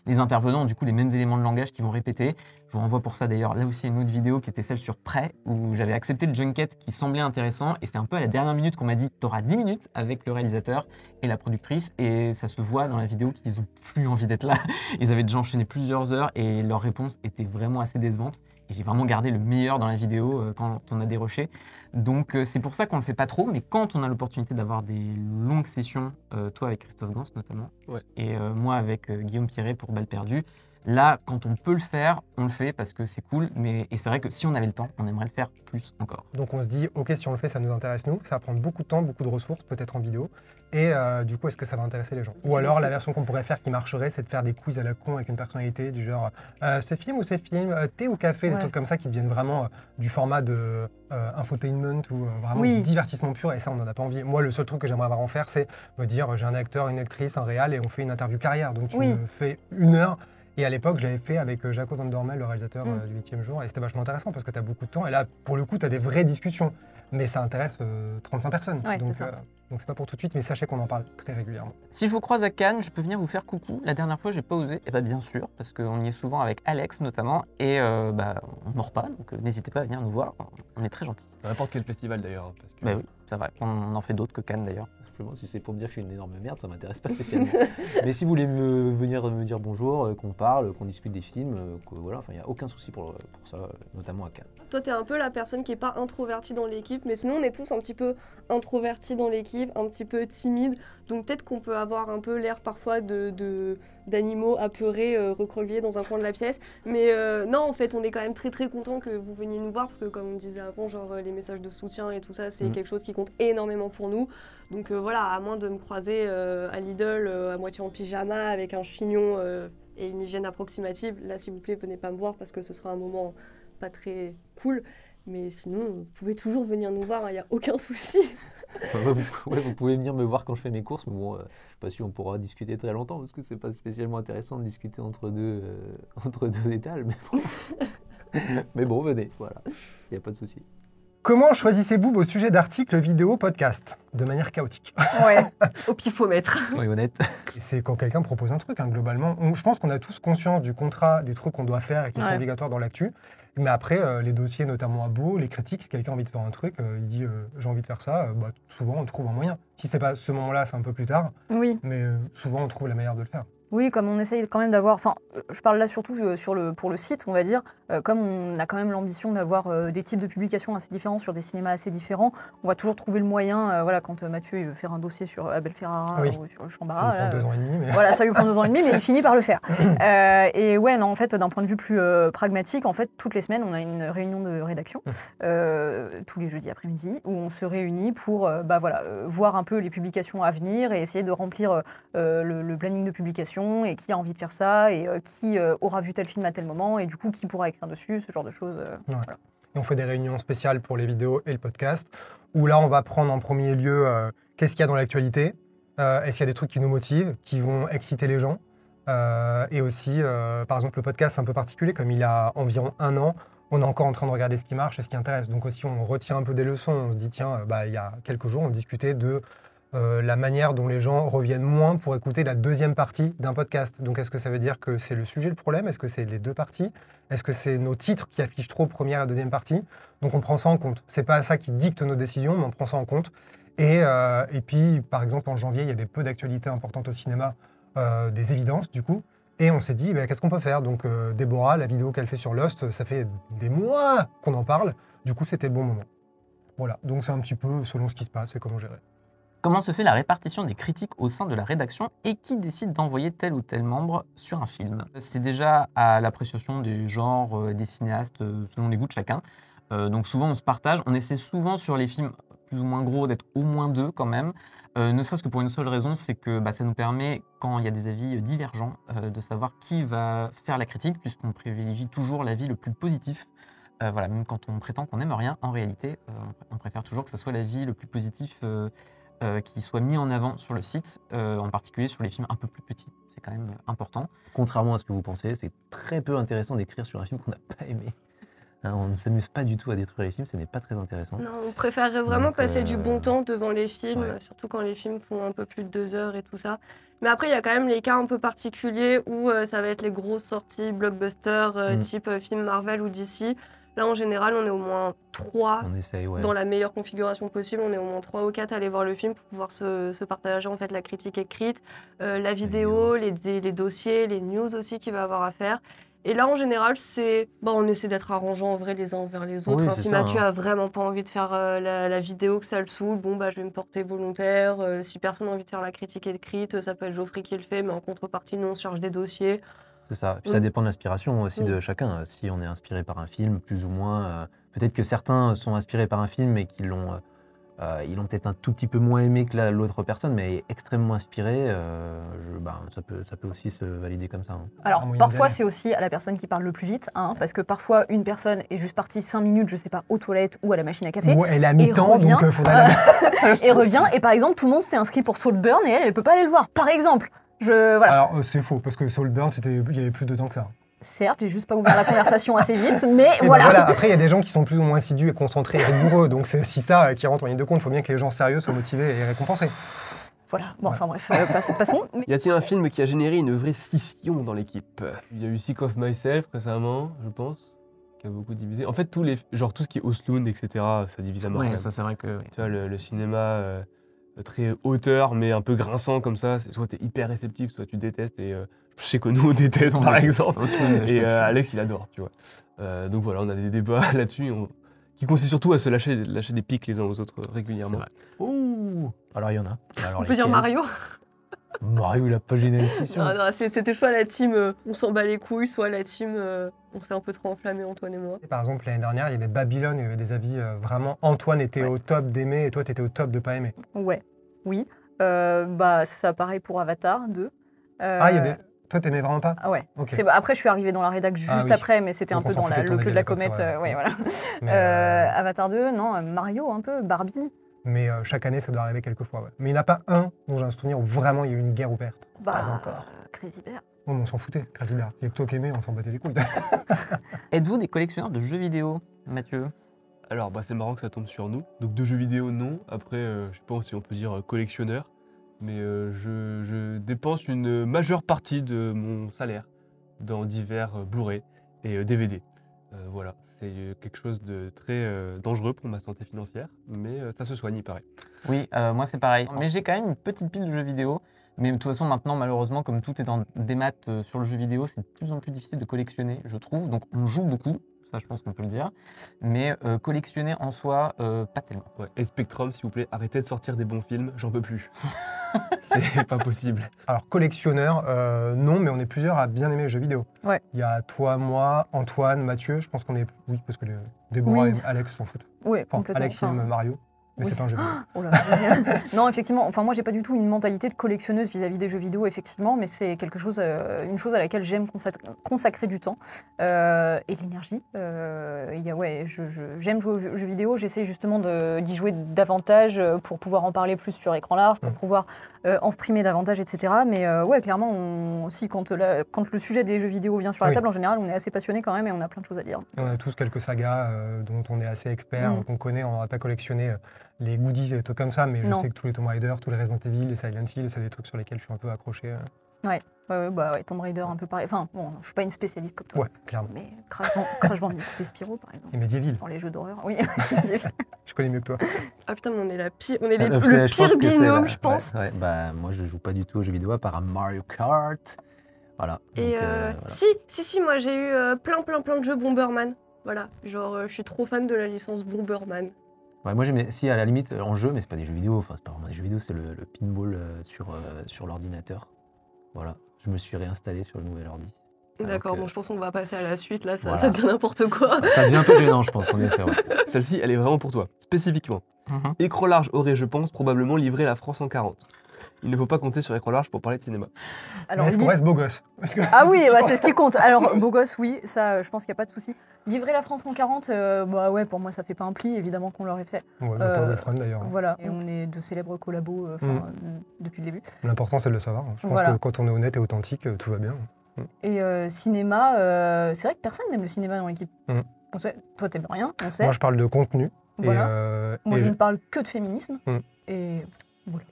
les intervenants ont du coup les mêmes éléments de langage qu'ils vont répéter. Je vous renvoie pour ça d'ailleurs là aussi à une autre vidéo qui était celle sur Prêt, où j'avais accepté le junket qui semblait intéressant, et c'est un peu à la dernière minute qu'on m'a dit « t'auras 10 minutes avec le réalisateur et la productrice », et ça se voit dans la vidéo qu'ils n'ont plus envie d'être là. Ils avaient déjà enchaîné plusieurs heures, et leurs réponses étaient vraiment assez décevantes. Et j'ai vraiment gardé le meilleur dans la vidéo quand on a déroché. Donc c'est pour ça qu'on le fait pas trop, mais quand on a l'opportunité d'avoir des longues sessions, toi avec Christophe Gans notamment, Ouais. et moi avec Guillaume Pierret pour Balle perdue, là, quand on peut le faire, on le fait parce que c'est cool, et c'est vrai que si on avait le temps, on aimerait le faire plus encore. Donc on se dit, ok, si on le fait, ça nous intéresse nous, ça va prendre beaucoup de temps, beaucoup de ressources, peut-être en vidéo, et du coup, est-ce que ça va intéresser les gens? Ou alors, la version qu'on pourrait faire qui marcherait, c'est de faire des quiz à la con avec une personnalité, du genre, ce film ou ce film, thé ou café, des Ouais. trucs comme ça qui deviennent vraiment du format de infotainment ou vraiment Oui. du divertissement pur, et ça, on n'en a pas envie. Moi, le seul truc que j'aimerais avoir en faire, c'est me dire, j'ai un acteur, une actrice, un réal, et on fait une interview carrière, donc tu Oui. me fais 1 heure. Et à l'époque, je l'avais fait avec Jaco Van Dormel, le réalisateur du 8e jour, et c'était vachement intéressant parce que tu as beaucoup de temps. Et là, pour le coup, tu as des vraies discussions, mais ça intéresse 35 personnes. Ouais, donc, c'est ça. donc c'est pas pour tout de suite, mais sachez qu'on en parle très régulièrement. Si je vous croise à Cannes, je peux venir vous faire coucou. La dernière fois, j'ai pas osé. Et bah bien sûr, parce qu'on y est souvent avec Alex notamment, et on mord pas, donc n'hésitez pas à venir nous voir. On est très gentils. N'importe quel festival d'ailleurs. Parce que Bah oui, c'est vrai. On en fait d'autres que Cannes d'ailleurs. Simplement, si c'est pour me dire que je suis une énorme merde, ça m'intéresse pas spécialement. Mais si vous voulez venir me dire bonjour, qu'on parle, qu'on discute des films, voilà, enfin, il n'y a aucun souci pour ça, notamment à Cannes. Toi, t'es un peu la personne qui est pas introvertie dans l'équipe, mais sinon, on est tous un petit peu introvertis dans l'équipe, un petit peu timides. Donc peut-être qu'on peut avoir un peu l'air parfois d'animaux apeurés, recroquevillés dans un coin de la pièce. Mais non, en fait, on est quand même très très content que vous veniez nous voir, parce que comme on disait avant, genre les messages de soutien et tout ça, c'est quelque chose qui compte énormément pour nous. Donc voilà, à moins de me croiser à Lidl à moitié en pyjama avec un chignon et une hygiène approximative, là s'il vous plaît, venez pas me voir parce que ce sera un moment pas très cool. Mais sinon, vous pouvez toujours venir nous voir, il n'y a aucun souci. Vous pouvez venir me voir quand je fais mes courses, mais bon, je sais pas si on pourra discuter très longtemps, parce que c'est pas spécialement intéressant de discuter entre deux étals, mais bon. Mais bon, venez, voilà, il n'y a pas de souci. Comment choisissez-vous vos sujets d'articles, vidéos, podcasts? De manière chaotique. Ouais. Au pifomètre. Oui, honnête. Et c'est quand quelqu'un propose un truc, hein, globalement. Je pense qu'on a tous conscience du contrat, des trucs qu'on doit faire et qui sont Ouais. obligatoires dans l'actu. Mais après, les dossiers, notamment à Beau, les critiques, si quelqu'un a envie de faire un truc, il dit j'ai envie de faire ça, souvent on trouve un moyen. Si c'est pas ce moment-là, c'est un peu plus tard, Oui. mais souvent on trouve la manière de le faire. Oui, comme on essaye quand même d'avoir, enfin, je parle là surtout pour le site, on va dire, comme on a quand même l'ambition d'avoir des types de publications assez différents sur des cinémas assez différents, on va toujours trouver le moyen, voilà, quand Mathieu il veut faire un dossier sur Abel Ferrara ou sur le Ça Chambara, lui prend 2 ans et demi. Mais... voilà, ça lui prend 2 ans et demi, mais il finit par le faire. Et ouais, non, en fait, d'un point de vue plus pragmatique, en fait, toutes les semaines, on a une réunion de rédaction, tous les jeudis après-midi, où on se réunit pour voir un peu les publications à venir et essayer de remplir le planning de publication et qui a envie de faire ça et qui aura vu tel film à tel moment et du coup qui pourra écrire dessus, ce genre de choses. Voilà. Et on fait des réunions spéciales pour les vidéos et le podcast, où là on va prendre en premier lieu qu'est-ce qu'il y a dans l'actualité, est-ce qu'il y a des trucs qui nous motivent, qui vont exciter les gens, et aussi par exemple le podcast c'est un peu particulier, comme il a environ 1 an, on est encore en train de regarder ce qui marche et ce qui intéresse, donc aussi on retient un peu des leçons, on se dit tiens, il y a quelques jours on discutait de la manière dont les gens reviennent moins pour écouter la deuxième partie d'un podcast. Donc est-ce que ça veut dire que c'est le sujet le problème? Est-ce que c'est les 2 parties? Est-ce que c'est nos titres qui affichent trop première et deuxième partie? Donc on prend ça en compte. C'est pas ça qui dicte nos décisions, mais on prend ça en compte. Et puis par exemple en janvier, il y avait peu d'actualités importantes au cinéma, des évidences du coup. Et on s'est dit, qu'est-ce qu'on peut faire? Donc Déborah, la vidéo qu'elle fait sur Lost, ça fait des mois qu'on en parle. Du coup, c'était le bon moment. Voilà, donc c'est un petit peu selon ce qui se passe et comment gérer. Comment se fait la répartition des critiques au sein de la rédaction et qui décide d'envoyer tel ou tel membre sur un film? C'est déjà à l'appréciation des genres, des cinéastes, selon les goûts de chacun. Donc souvent on se partage, on essaie souvent sur les films plus ou moins gros d'être au moins 2 quand même, ne serait-ce que pour une seule raison, c'est que ça nous permet, quand il y a des avis divergents, de savoir qui va faire la critique, puisqu'on privilégie toujours l'avis le plus positif. Voilà, même quand on prétend qu'on n'aime rien, en réalité, on préfère toujours que ce soit l'avis le plus positif qui soit mis en avant sur le site, en particulier sur les films un peu plus petits. C'est quand même important. Contrairement à ce que vous pensez, c'est très peu intéressant d'écrire sur un film qu'on n'a pas aimé. Hein, on ne s'amuse pas du tout à détruire les films, ce n'est pas très intéressant. Non, on préférerait vraiment passer du bon temps devant les films, ouais. surtout quand les films font un peu plus de 2 heures et tout ça. Mais après, il y a quand même les cas un peu particuliers où ça va être les grosses sorties blockbusters type film Marvel ou DC. Là, en général, on est au moins 3 On essaye, ouais. dans la meilleure configuration possible. On est au moins 3 ou 4 à aller voir le film pour pouvoir se partager en fait la critique écrite, la vidéo, les dossiers, les news aussi qu'il va avoir à faire. Et là, en général, on essaie d'être arrangeants en vrai les uns envers les autres. Oui, Si ça, Mathieu a vraiment pas envie de faire la vidéo, que ça le saoule, je vais me porter volontaire. Si personne n'a envie de faire la critique écrite, ça peut être Geoffrey qui le fait, mais en contrepartie, nous, on se charge des dossiers. C'est ça. Puis ça dépend de l'inspiration aussi de chacun. Si on est inspiré par un film, plus ou moins, peut-être que certains sont inspirés par un film mais qu'ils l'ont peut-être un tout petit peu moins aimé que l'autre personne, mais extrêmement inspiré. Ça peut aussi se valider comme ça. Hein. Alors, parfois, c'est aussi à la personne qui parle le plus vite, parce que parfois, une personne est juste partie 5 minutes, je sais pas, aux toilettes ou à la machine à café. Ou elle a mis temps, donc il faudra et revient, et par exemple, tout le monde s'était inscrit pour Saltburn, et elle peut pas aller le voir, par exemple. Voilà. Alors, c'est faux, parce que Saltburn, il y avait plus de temps que ça. Certes, j'ai juste pas ouvert la conversation assez vite, mais voilà. Après, il y a des gens qui sont plus ou moins assidus et concentrés et rigoureux, donc c'est aussi ça qui rentre en ligne de compte. Il faut bien que les gens sérieux soient motivés et récompensés. Voilà, enfin bref, passons. Y a-t-il un film qui a généré une vraie scission dans l'équipe? Il y a eu Sick of Myself récemment, je pense, qui a beaucoup divisé. En fait, tout ce qui est Osloon, etc., ça divise à mort. Ouais, ça c'est vrai que... Tu vois, le cinéma très auteur, mais un peu grinçant comme ça, soit t'es hyper réceptif, soit tu détestes, et je sais que nous on déteste par exemple, et Alex il adore, tu vois. Donc voilà, on a des débats là-dessus, qui consistent surtout à se lâcher des pics les uns aux autres régulièrement. Ouh. Alors il y en a. Alors, On peut dire Mario. Mario, il a pas gêné la scission. Non, c'était soit la team on s'en bat les couilles, soit la team on s'est un peu trop enflammé, Antoine et moi. Par exemple, l'année dernière, il y avait Babylone, il y avait des avis vraiment. Antoine était au top d'aimer et toi, tu étais au top de pas aimer. Oui. C'est ça pareil pour Avatar 2. Toi, t'aimais vraiment pas? Ah ouais. Okay. Après, je suis arrivée dans la rédac juste après, mais c'était un peu dans le queue de la comète. Avatar 2, non, Mario un peu, Barbie. Mais chaque année, ça doit arriver quelques fois. Ouais. Mais il n'y en a pas un dont j'ai un souvenir où vraiment il y a eu une guerre ouverte. Pas encore. Crazy Bear. Oh, mais on s'en foutait, Crazy Bear. Il y a que toi qui aimais, on s'en battait les couilles. Êtes-vous des collectionneurs de jeux vidéo, Mathieu? Alors, c'est marrant que ça tombe sur nous. Donc, de jeux vidéo, non. Après, je sais pas si on peut dire collectionneur, mais je dépense une majeure partie de mon salaire dans divers Blu-ray et DVD. Voilà, c'est quelque chose de très dangereux pour ma santé financière, mais ça se soigne, il paraît. Oui, moi c'est pareil. Mais j'ai quand même une petite pile de jeux vidéo. Mais de toute façon, maintenant, malheureusement, comme tout est en démat sur le jeu vidéo, c'est de plus en plus difficile de collectionner, je trouve. Donc, on joue beaucoup, ça, je pense qu'on peut le dire. Mais collectionner en soi, pas tellement. Ouais. Et Spectrum, s'il vous plaît, arrêtez de sortir des bons films, j'en peux plus. C'est pas possible. Alors, collectionneur, non, mais on est plusieurs à bien aimer les jeux vidéo. Ouais. Il y a toi, moi, Antoine, Mathieu, je pense qu'on est... Oui, parce que Déborah Oui. et Alex s'en foutent. Ouais, Enfin, complètement. Alex, il aime Mario, mais oui. c'est pas un jeu vidéo. Oh là. Non, effectivement, enfin moi j'ai pas du tout une mentalité de collectionneuse vis-à-vis des jeux vidéo, effectivement, mais c'est quelque chose, une chose à laquelle j'aime consacrer du temps et de l'énergie. J'aime jouer aux jeux vidéo, j'essaie justement d'y jouer davantage pour pouvoir en parler plus sur écran large, pour pouvoir en streamer davantage, etc. Mais ouais, clairement, aussi quand le sujet des jeux vidéo vient sur la table, en général, on est assez passionné quand même et on a plein de choses à dire. On a tous quelques sagas dont on est assez expert, qu'on connaît, on n'aura pas collectionné les goodies et des trucs comme ça, mais je sais que tous les Tomb Raider, tous les Resident Evil, les Silent Hill, c'est des trucs sur lesquels je suis un peu accroché. Ouais, Tomb Raider un peu pareil. Enfin, bon, je suis pas une spécialiste comme toi. Ouais, clairement. Mais Crash Bandicoot et Spyro, par exemple. Et Medieval. Dans les jeux d'horreur, oui. Je connais mieux que toi. Ah putain, mais on est le pire je pense que binôme, c'est je pense. Ouais, bah, moi, je joue pas du tout aux jeux vidéo à part à Mario Kart. Voilà. Et Donc, voilà. si, moi j'ai eu plein de jeux Bomberman. Voilà, genre je suis trop fan de la licence Bomberman. Ouais, moi, j'aimais, si, à la limite, en jeu, mais c'est pas des jeux vidéo. Enfin, c'est pas vraiment des jeux vidéo, c'est le pinball sur l'ordinateur. Voilà. Je me suis réinstallé sur le nouvel ordi. D'accord, bon, je pense qu'on va passer à la suite, là, ça Voilà. devient n'importe quoi. Ça devient un peu gênant, je pense, en effet. Ouais. Celle-ci, elle est vraiment pour toi, spécifiquement. Écran large aurait, je pense, probablement livré la France en 40. Il ne faut pas compter sur écran large pour parler de cinéma. Alors, mais est-ce qu'on reste beau gosse? Ah oui, c'est ce qui compte. Alors, beau gosse, oui, ça, je pense qu'il n'y a pas de souci. Livrer la France en 40, bah ouais, pour moi, ça fait pas un pli, évidemment qu'on l'aurait fait. Ouais, j'ai pas de problème d'ailleurs. Voilà, et on est de célèbres collabos depuis le début. L'important, c'est de le savoir. Je pense que quand on est honnête et authentique, tout va bien. Et cinéma, c'est vrai que personne n'aime le cinéma dans l'équipe. On sait, toi, t'aimes rien, on sait. Moi, je parle de contenu. Voilà. Moi, je ne parle que de féminisme. Et voilà.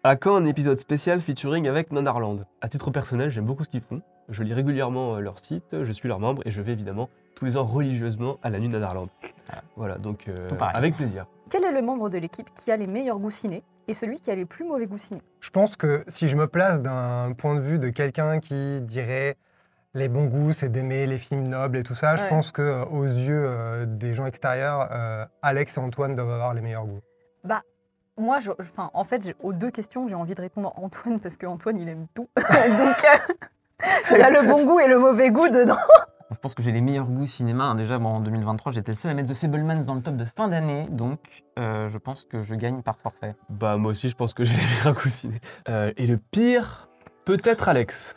À quand un épisode spécial featuring avec Nanarland? À titre personnel, j'aime beaucoup ce qu'ils font. Je lis régulièrement leur site, je suis leur membre et je vais évidemment tous les ans religieusement à la nuit Nanarland. Voilà, donc avec plaisir. Quel est le membre de l'équipe qui a les meilleurs goûts ciné et celui qui a les plus mauvais goûts ciné? Je pense que si je me place d'un point de vue de quelqu'un qui dirait les bons goûts, c'est d'aimer les films nobles et tout ça, je pense qu'aux yeux des gens extérieurs, Alex et Antoine doivent avoir les meilleurs goûts. Bah, moi, en fait, aux deux questions, j'ai envie de répondre Antoine parce qu'Antoine, il aime tout. Donc, il y a le bon goût et le mauvais goût dedans. Je pense que j'ai les meilleurs goûts cinéma. Déjà, en 2023, j'étais le seul à mettre The Fabelmans dans le top de fin d'année, donc je pense que je gagne par forfait. Bah moi aussi, je pense que j'ai les meilleurs goûts ciné. Et le pire, peut-être Alex.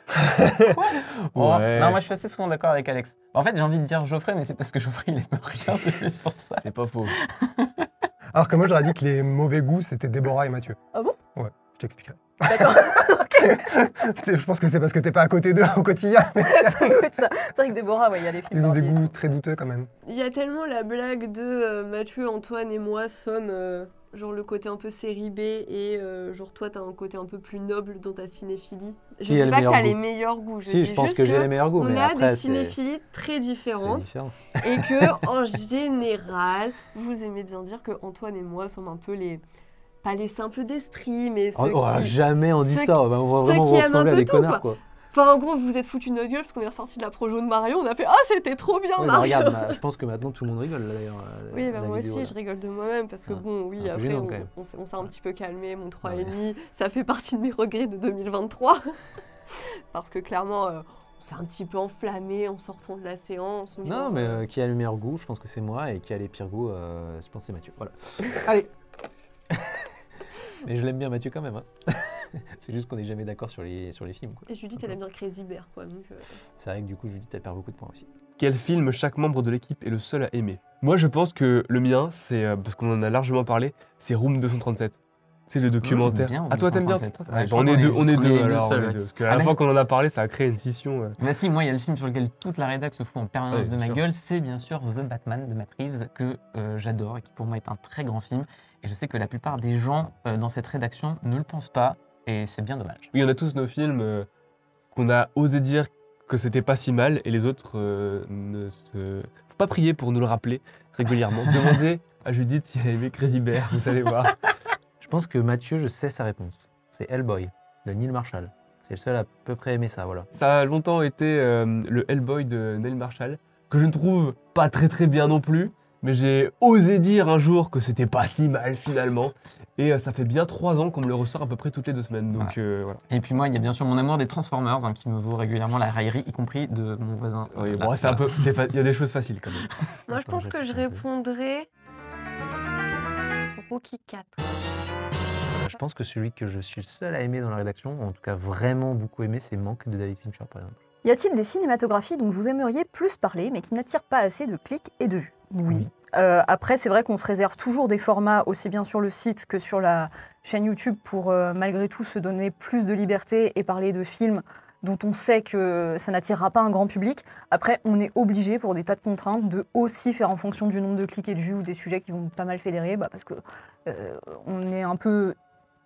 Ouais. Non, moi je suis assez souvent d'accord avec Alex. En fait, j'ai envie de dire Geoffrey, mais c'est parce que Geoffrey, il aime rien, c'est plus pour ça. C'est pas faux. Alors que moi, j'aurais dit que les mauvais goûts, c'était Déborah et Mathieu. Ah bon? Ouais, je t'expliquerai. D'accord. Je pense que c'est parce que t'es pas à côté d'eux au quotidien. Mais... Ça doit être ça. C'est vrai que Déborah, il y a les films. Ils ont des goûts très douteux quand même. Il y a tellement la blague de Mathieu, Antoine et moi sommes genre le côté un peu série B et genre toi t'as un côté un peu plus noble dans ta cinéphilie. Je dis pas que t'as les meilleurs goûts. Je pense que j'ai les meilleurs goûts. On mais a après, des cinéphilies très différentes différent. et que en général, vous aimez bien dire que Antoine et moi sommes un peu les pas les simples d'esprit, mais ceux qui jamais on dit ceux ça. On va vraiment vous ressembler à des connards, quoi. Enfin, en gros, vous vous êtes foutu de notre gueule parce qu'on est ressorti de la projo de Mario, on a fait « Ah, c'était trop bien, Ouais, Mario !» Regarde, je pense que maintenant tout le monde rigole, là, d'ailleurs. Oui, bah, moi aussi, je rigole de moi-même parce que bon, oui, un peu après, gênant, on s'est un petit peu calmé, mon 3,5, ça fait partie de mes regrets de 2023. Parce que clairement, on s'est un petit peu enflammé en sortant de la séance. Non, mais qui a le meilleur goût, je pense que c'est moi, et qui a les pires goûts, je pense que c'est Mathieu. Voilà. Allez. Mais je l'aime bien Mathieu quand même. Hein. C'est juste qu'on n'est jamais d'accord sur les films. Quoi. Et Judith, elle aime bien Crazy Bear, quoi. Donc, c'est vrai que du coup, Judith, elle perd beaucoup de points aussi. Quel film chaque membre de l'équipe est le seul à aimer? Moi, je pense que le mien, c'est, parce qu'on en a largement parlé, c'est Room 237. C'est le documentaire. Bien, ah, toi, t'aimes bien? Ouais, on est deux, alors. seuls, Parce que la fois qu'on en a parlé, ça a créé une scission. Mais si, moi, il y a le film sur lequel toute la rédac se fout en permanence Ouais, de ma sûr. gueule, c'est bien sûr The Batman de Matt Reeves, que j'adore et qui pour moi est un très grand film. Et je sais que la plupart des gens dans cette rédaction ne le pensent pas, et c'est bien dommage. Oui, on a tous nos films qu'on a osé dire que c'était pas si mal, et les autres ne se... Faut pas prier pour nous le rappeler régulièrement. Demandez à Judith si elle a aimé Crazy Bear, vous allez voir. Je pense que Mathieu, je sais sa réponse. C'est Hellboy, de Neil Marshall. C'est le seul à peu près aimer ça, voilà. Ça a longtemps été le Hellboy de Neil Marshall, que je ne trouve pas très bien non plus, mais j'ai osé dire un jour que c'était pas si mal finalement. Et ça fait bien 3 ans qu'on me le ressort à peu près toutes les 2 semaines. Donc voilà. Et puis moi, il y a bien sûr mon amour des Transformers qui me vaut régulièrement la raillerie, y compris de mon voisin. Oui, Là, bon, c'est un peu, il y a des choses faciles quand même. Moi, je Attends, pense je que je réfléchis un peu. répondrais Rocky 4. Je pense que celui que je suis le seul à aimer dans la rédaction, ou en tout cas vraiment beaucoup aimé, c'est Manque de David Fincher par exemple. Y a-t-il des cinématographies dont vous aimeriez plus parler, mais qui n'attirent pas assez de clics et de vues? Oui. Après, c'est vrai qu'on se réserve toujours des formats, aussi bien sur le site que sur la chaîne YouTube, pour malgré tout se donner plus de liberté et parler de films dont on sait que ça n'attirera pas un grand public. Après, on est obligé, pour des tas de contraintes, de aussi faire en fonction du nombre de clics et de vues ou des sujets qui vont pas mal fédérer, parce que on est un peu...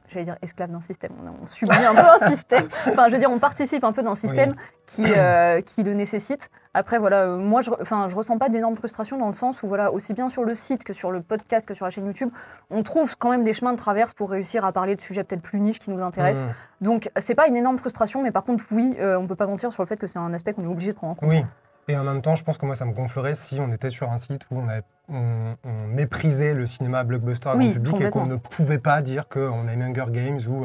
J'allais dire esclave d'un système, on subit un peu un système, enfin je veux dire on participe un peu d'un système qui le nécessite. Après voilà, moi je ressens pas d'énorme frustration dans le sens où voilà, aussi bien sur le site que sur le podcast que sur la chaîne YouTube, on trouve quand même des chemins de traverse pour réussir à parler de sujets peut-être plus niches qui nous intéressent. Donc c'est pas une énorme frustration, mais par contre oui, on peut pas mentir sur le fait que c'est un aspect qu'on est obligé de prendre en compte. Oui. Et en même temps, je pense que moi, ça me gonflerait si on était sur un site où on méprisait le cinéma blockbuster grand public et qu'on complètement. ne pouvait pas dire qu'on aime Hunger Games ou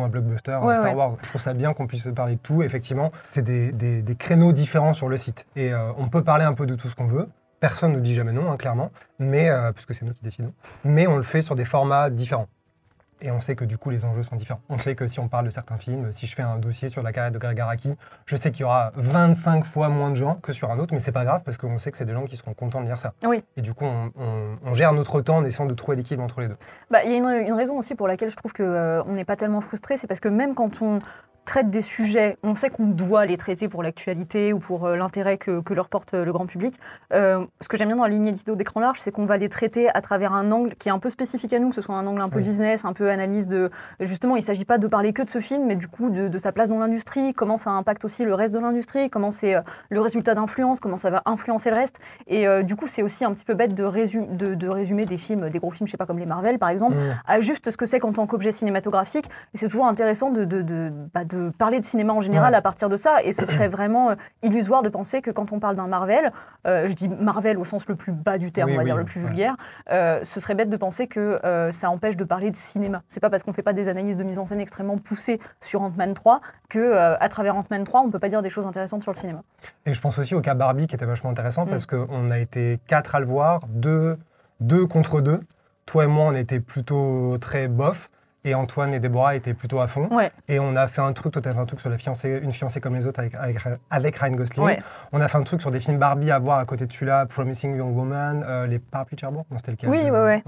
un blockbuster Star Wars. Je trouve ça bien qu'on puisse parler de tout. Effectivement, c'est des créneaux différents sur le site. Et on peut parler un peu de tout ce qu'on veut. Personne ne dit jamais non, hein, clairement, mais, puisque c'est nous qui décidons. Mais on le fait sur des formats différents. Et on sait que du coup, les enjeux sont différents. On sait que si on parle de certains films, si je fais un dossier sur la carrière de Greg Araki, je sais qu'il y aura 25 fois moins de gens que sur un autre, mais c'est pas grave parce qu'on sait que c'est des gens qui seront contents de lire ça. Oui. Et du coup, on gère notre temps en essayant de trouver l'équilibre entre les deux. Il y a une raison aussi pour laquelle je trouve qu'on n'est pas tellement frustré, c'est parce que même quand on traite des sujets, on sait qu'on doit les traiter pour l'actualité ou pour l'intérêt que leur porte le grand public. Ce que j'aime bien dans la ligne édito d'Écran Large, c'est qu'on va les traiter à travers un angle qui est un peu spécifique à nous, que ce soit un angle un peu business, un peu analyse de... Justement, il ne s'agit pas de parler que de ce film, mais du coup de sa place dans l'industrie, comment ça impacte aussi le reste de l'industrie, comment c'est le résultat d'influence, comment ça va influencer le reste. Et du coup, c'est aussi un petit peu bête de résumer des films, des gros films, je sais pas, comme les Marvel par exemple, à juste ce que c'est qu'en tant qu'objet cinématographique. Et c'est toujours intéressant de parler de cinéma en général à partir de ça, et ce serait vraiment illusoire de penser que quand on parle d'un Marvel, je dis Marvel au sens le plus bas du terme, on va dire le plus vulgaire, ce serait bête de penser que ça empêche de parler de cinéma. C'est pas parce qu'on fait pas des analyses de mise en scène extrêmement poussées sur Ant-Man 3 que à travers Ant-Man 3 on peut pas dire des choses intéressantes sur le cinéma. Et je pense aussi au cas Barbie qui était vachement intéressant parce qu'on a été 4 à le voir, 2 contre 2. Toi et moi on était plutôt très bof. Et Antoine et Déborah étaient plutôt à fond. Et on a fait un truc, toi t'as fait un truc sur Une fiancée comme les autres avec Ryan Gosling. On a fait un truc sur des films Barbie à voir à côté de celui-là, Promising Young Woman, Les Parapluies de Cherbourg. Non, c'était lequel?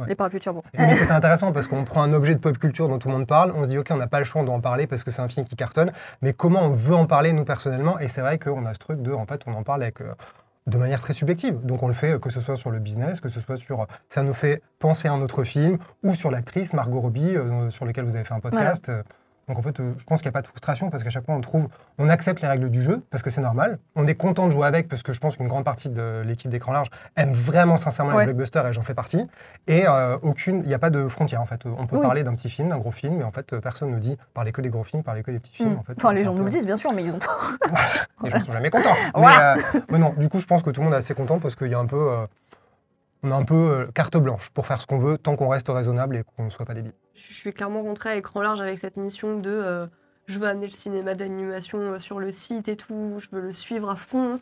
Les Parapluies de Cherbourg. Mais c'était intéressant parce qu'on prend un objet de pop culture dont tout le monde parle, on se dit ok, on n'a pas le choix, on doit en parler parce que c'est un film qui cartonne, mais comment on veut en parler nous personnellement? Et c'est vrai qu'on a ce truc de, en fait, on en parle avec... de manière très subjective. Donc on le fait que ce soit sur le business, que ce soit sur... Ça nous fait penser à un autre film, ou sur l'actrice Margot Robbie, sur laquelle vous avez fait un podcast. Donc en fait, je pense qu'il n'y a pas de frustration, parce qu'à chaque fois, on accepte les règles du jeu, parce que c'est normal. On est content de jouer avec, parce que je pense qu'une grande partie de l'équipe d'Écran Large aime vraiment sincèrement les blockbusters, et j'en fais partie. Et il n'y a pas de frontière, en fait. On peut parler d'un petit film, d'un gros film, mais en fait, personne ne dit parlez que des gros films, parlez que des petits films. En fait, enfin, les gens nous le disent, bien sûr, mais ils ont tort. Les gens sont jamais contents. Mais non, du coup, je pense que tout le monde est assez content, parce qu'il y a un peu... on a un peu carte blanche pour faire ce qu'on veut, tant qu'on reste raisonnable et qu'on ne soit pas débile. Je suis clairement rentrée à Écran Large avec cette mission de je veux amener le cinéma d'animation sur le site et tout, je veux le suivre à fond.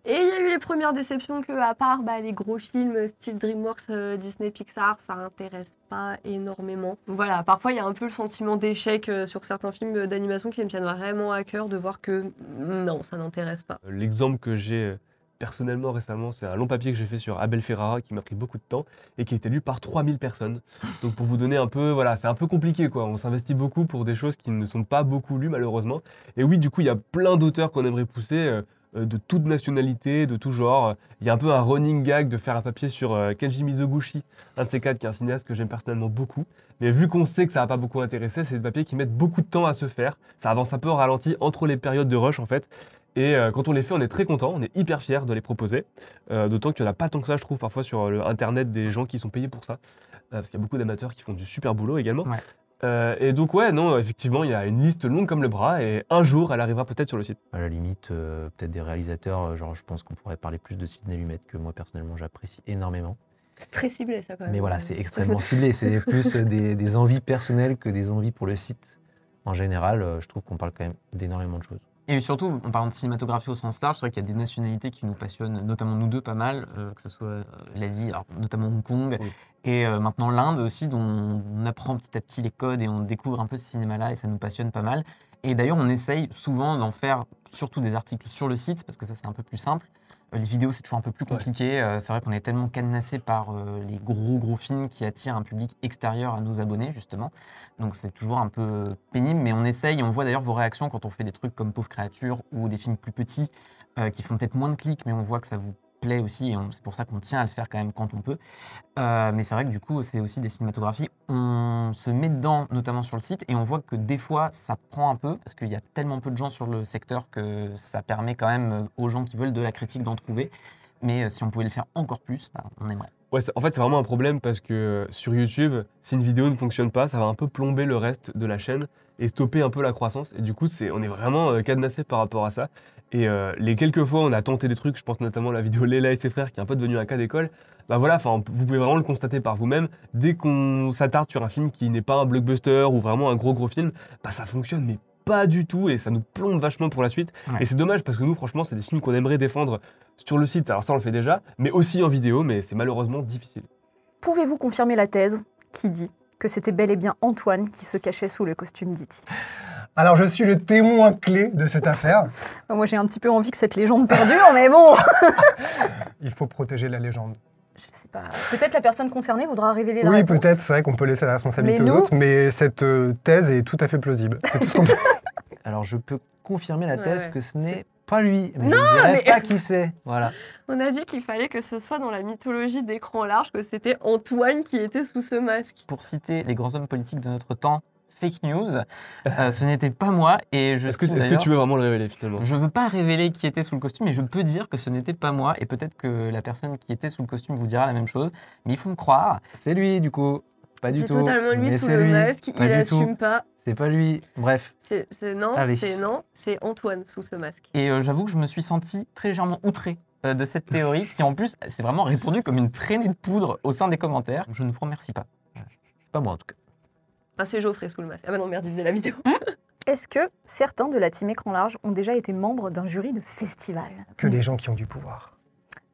Et il y a eu les premières déceptions que, à part les gros films style DreamWorks, Disney, Pixar, ça intéresse pas énormément. Donc voilà, parfois il y a un peu le sentiment d'échec sur certains films d'animation qui me tiennent vraiment à cœur de voir que non, ça n'intéresse pas. L'exemple que j'ai personnellement récemment, c'est un long papier que j'ai fait sur Abel Ferrara qui m'a pris beaucoup de temps et qui a été lu par 3000 personnes. Donc pour vous donner un peu, voilà, c'est un peu compliqué quoi. On s'investit beaucoup pour des choses qui ne sont pas beaucoup lues malheureusement. Et oui, du coup, il y a plein d'auteurs qu'on aimerait pousser, de toute nationalité, de tout genre. Il y a un peu un running gag de faire un papier sur Kenji Mizoguchi, un de ces 4 qui est un cinéaste que j'aime personnellement beaucoup. Mais vu qu'on sait que ça va pas beaucoup intéresser, c'est des papiers qui mettent beaucoup de temps à se faire. Ça avance un peu au ralenti entre les périodes de rush en fait. Et quand on les fait, on est très content, on est hyper fiers de les proposer. D'autant qu'il n'y en a pas tant que ça, je trouve, parfois sur Internet, des gens qui sont payés pour ça. Parce qu'il y a beaucoup d'amateurs qui font du super boulot également. Et donc ouais, non, effectivement, il y a une liste longue comme le bras et un jour, elle arrivera peut-être sur le site. À la limite, peut-être des réalisateurs, genre je pense qu'on pourrait parler plus de Sidney Lumet, que moi personnellement j'apprécie énormément. C'est très ciblé ça quand même. Mais voilà, c'est extrêmement ciblé, c'est plus des envies personnelles que des envies pour le site. En général, je trouve qu'on parle quand même d'énormément de choses. Et surtout, en parlant de cinématographie au sens large, c'est vrai qu'il y a des nationalités qui nous passionnent, notamment nous deux pas mal, que ce soit l'Asie, alors notamment Hong Kong, Oui. et maintenant l'Inde aussi, dont on apprend petit à petit les codes et on découvre un peu ce cinéma-là et ça nous passionne pas mal. Et d'ailleurs, on essaye souvent d'en faire surtout des articles sur le site, parce que ça c'est un peu plus simple. Les vidéos, c'est toujours un peu plus compliqué. C'est vrai qu'on est tellement cadenassé par les gros films qui attirent un public extérieur à nos abonnés, justement. Donc c'est toujours un peu pénible, mais on essaye. On voit d'ailleurs vos réactions quand on fait des trucs comme Pauvre Créature ou des films plus petits qui font peut-être moins de clics, mais on voit que ça vous plaît aussi. Et c'est pour ça qu'on tient à le faire quand même quand on peut. Mais c'est vrai que du coup, c'est aussi des cinématographies. On se met dedans, notamment sur le site, et on voit que des fois, ça prend un peu, parce qu'il y a tellement peu de gens sur le secteur que ça permet quand même aux gens qui veulent de la critique d'en trouver. Mais si on pouvait le faire encore plus, on aimerait. Ouais, en fait, c'est vraiment un problème parce que sur YouTube, si une vidéo ne fonctionne pas, ça va un peu plomber le reste de la chaîne et stopper un peu la croissance. Et du coup, on est vraiment cadenassé par rapport à ça. Et les quelques fois où on a tenté des trucs, je pense notamment à la vidéo Léla et ses frères, qui est un peu devenu un cas d'école, bah voilà, vous pouvez vraiment le constater par vous-même. Dès qu'on s'attarde sur un film qui n'est pas un blockbuster ou vraiment un gros film, bah ça fonctionne, mais pas du tout, et ça nous plombe vachement pour la suite. Ouais. Et c'est dommage parce que nous, franchement, c'est des films qu'on aimerait défendre sur le site. Alors ça, on le fait déjà, mais aussi en vidéo, mais c'est malheureusement difficile. Pouvez-vous confirmer la thèse qui dit que c'était bel et bien Antoine qui se cachait sous le costume d'E.T. Alors, je suis le témoin clé de cette affaire. Moi, j'ai un petit peu envie que cette légende perdure, mais bon. Il faut protéger la légende. Je sais pas. Peut-être la personne concernée voudra révéler la Oui, réponse. peut-être, c'est vrai qu'on peut laisser la responsabilité Mais aux nous- autres, mais cette thèse est tout à fait plausible. C'est tout ce qu'on peut. Alors je peux confirmer la Ouais, thèse ouais. que ce n'est pas lui, mais je ne dirais mais- pas qui c'est. Voilà. On a dit qu'il fallait que ce soit dans la mythologie d'écran large, que c'était Antoine qui était sous ce masque. Pour citer les grands hommes politiques de notre temps, fake news, ce n'était pas moi, et je Est-ce que estime tu veux vraiment le révéler finalement? Je veux pas révéler qui était sous le costume, mais je peux dire que ce n'était pas moi, et peut-être que la personne qui était sous le costume vous dira la même chose, mais il faut me croire. C'est lui du coup. Pas du C'est tout. totalement lui Mais sous c'est le lui. masque, Pas il du tout. assume pas. C'est pas lui. Bref. Allez. C'est Antoine sous ce masque. Et j'avoue que je me suis senti très légèrement outré de cette théorie, qui en plus s'est vraiment répandue comme une traînée de poudre au sein des commentaires. Je ne vous remercie pas. Pas moi en tout cas. Ah, c'est Geoffrey sous le masque. Ah bah non, merde, il faisait la vidéo. Est-ce que certains de la team écran large ont déjà été membres d'un jury de festival? Que les gens qui ont du pouvoir.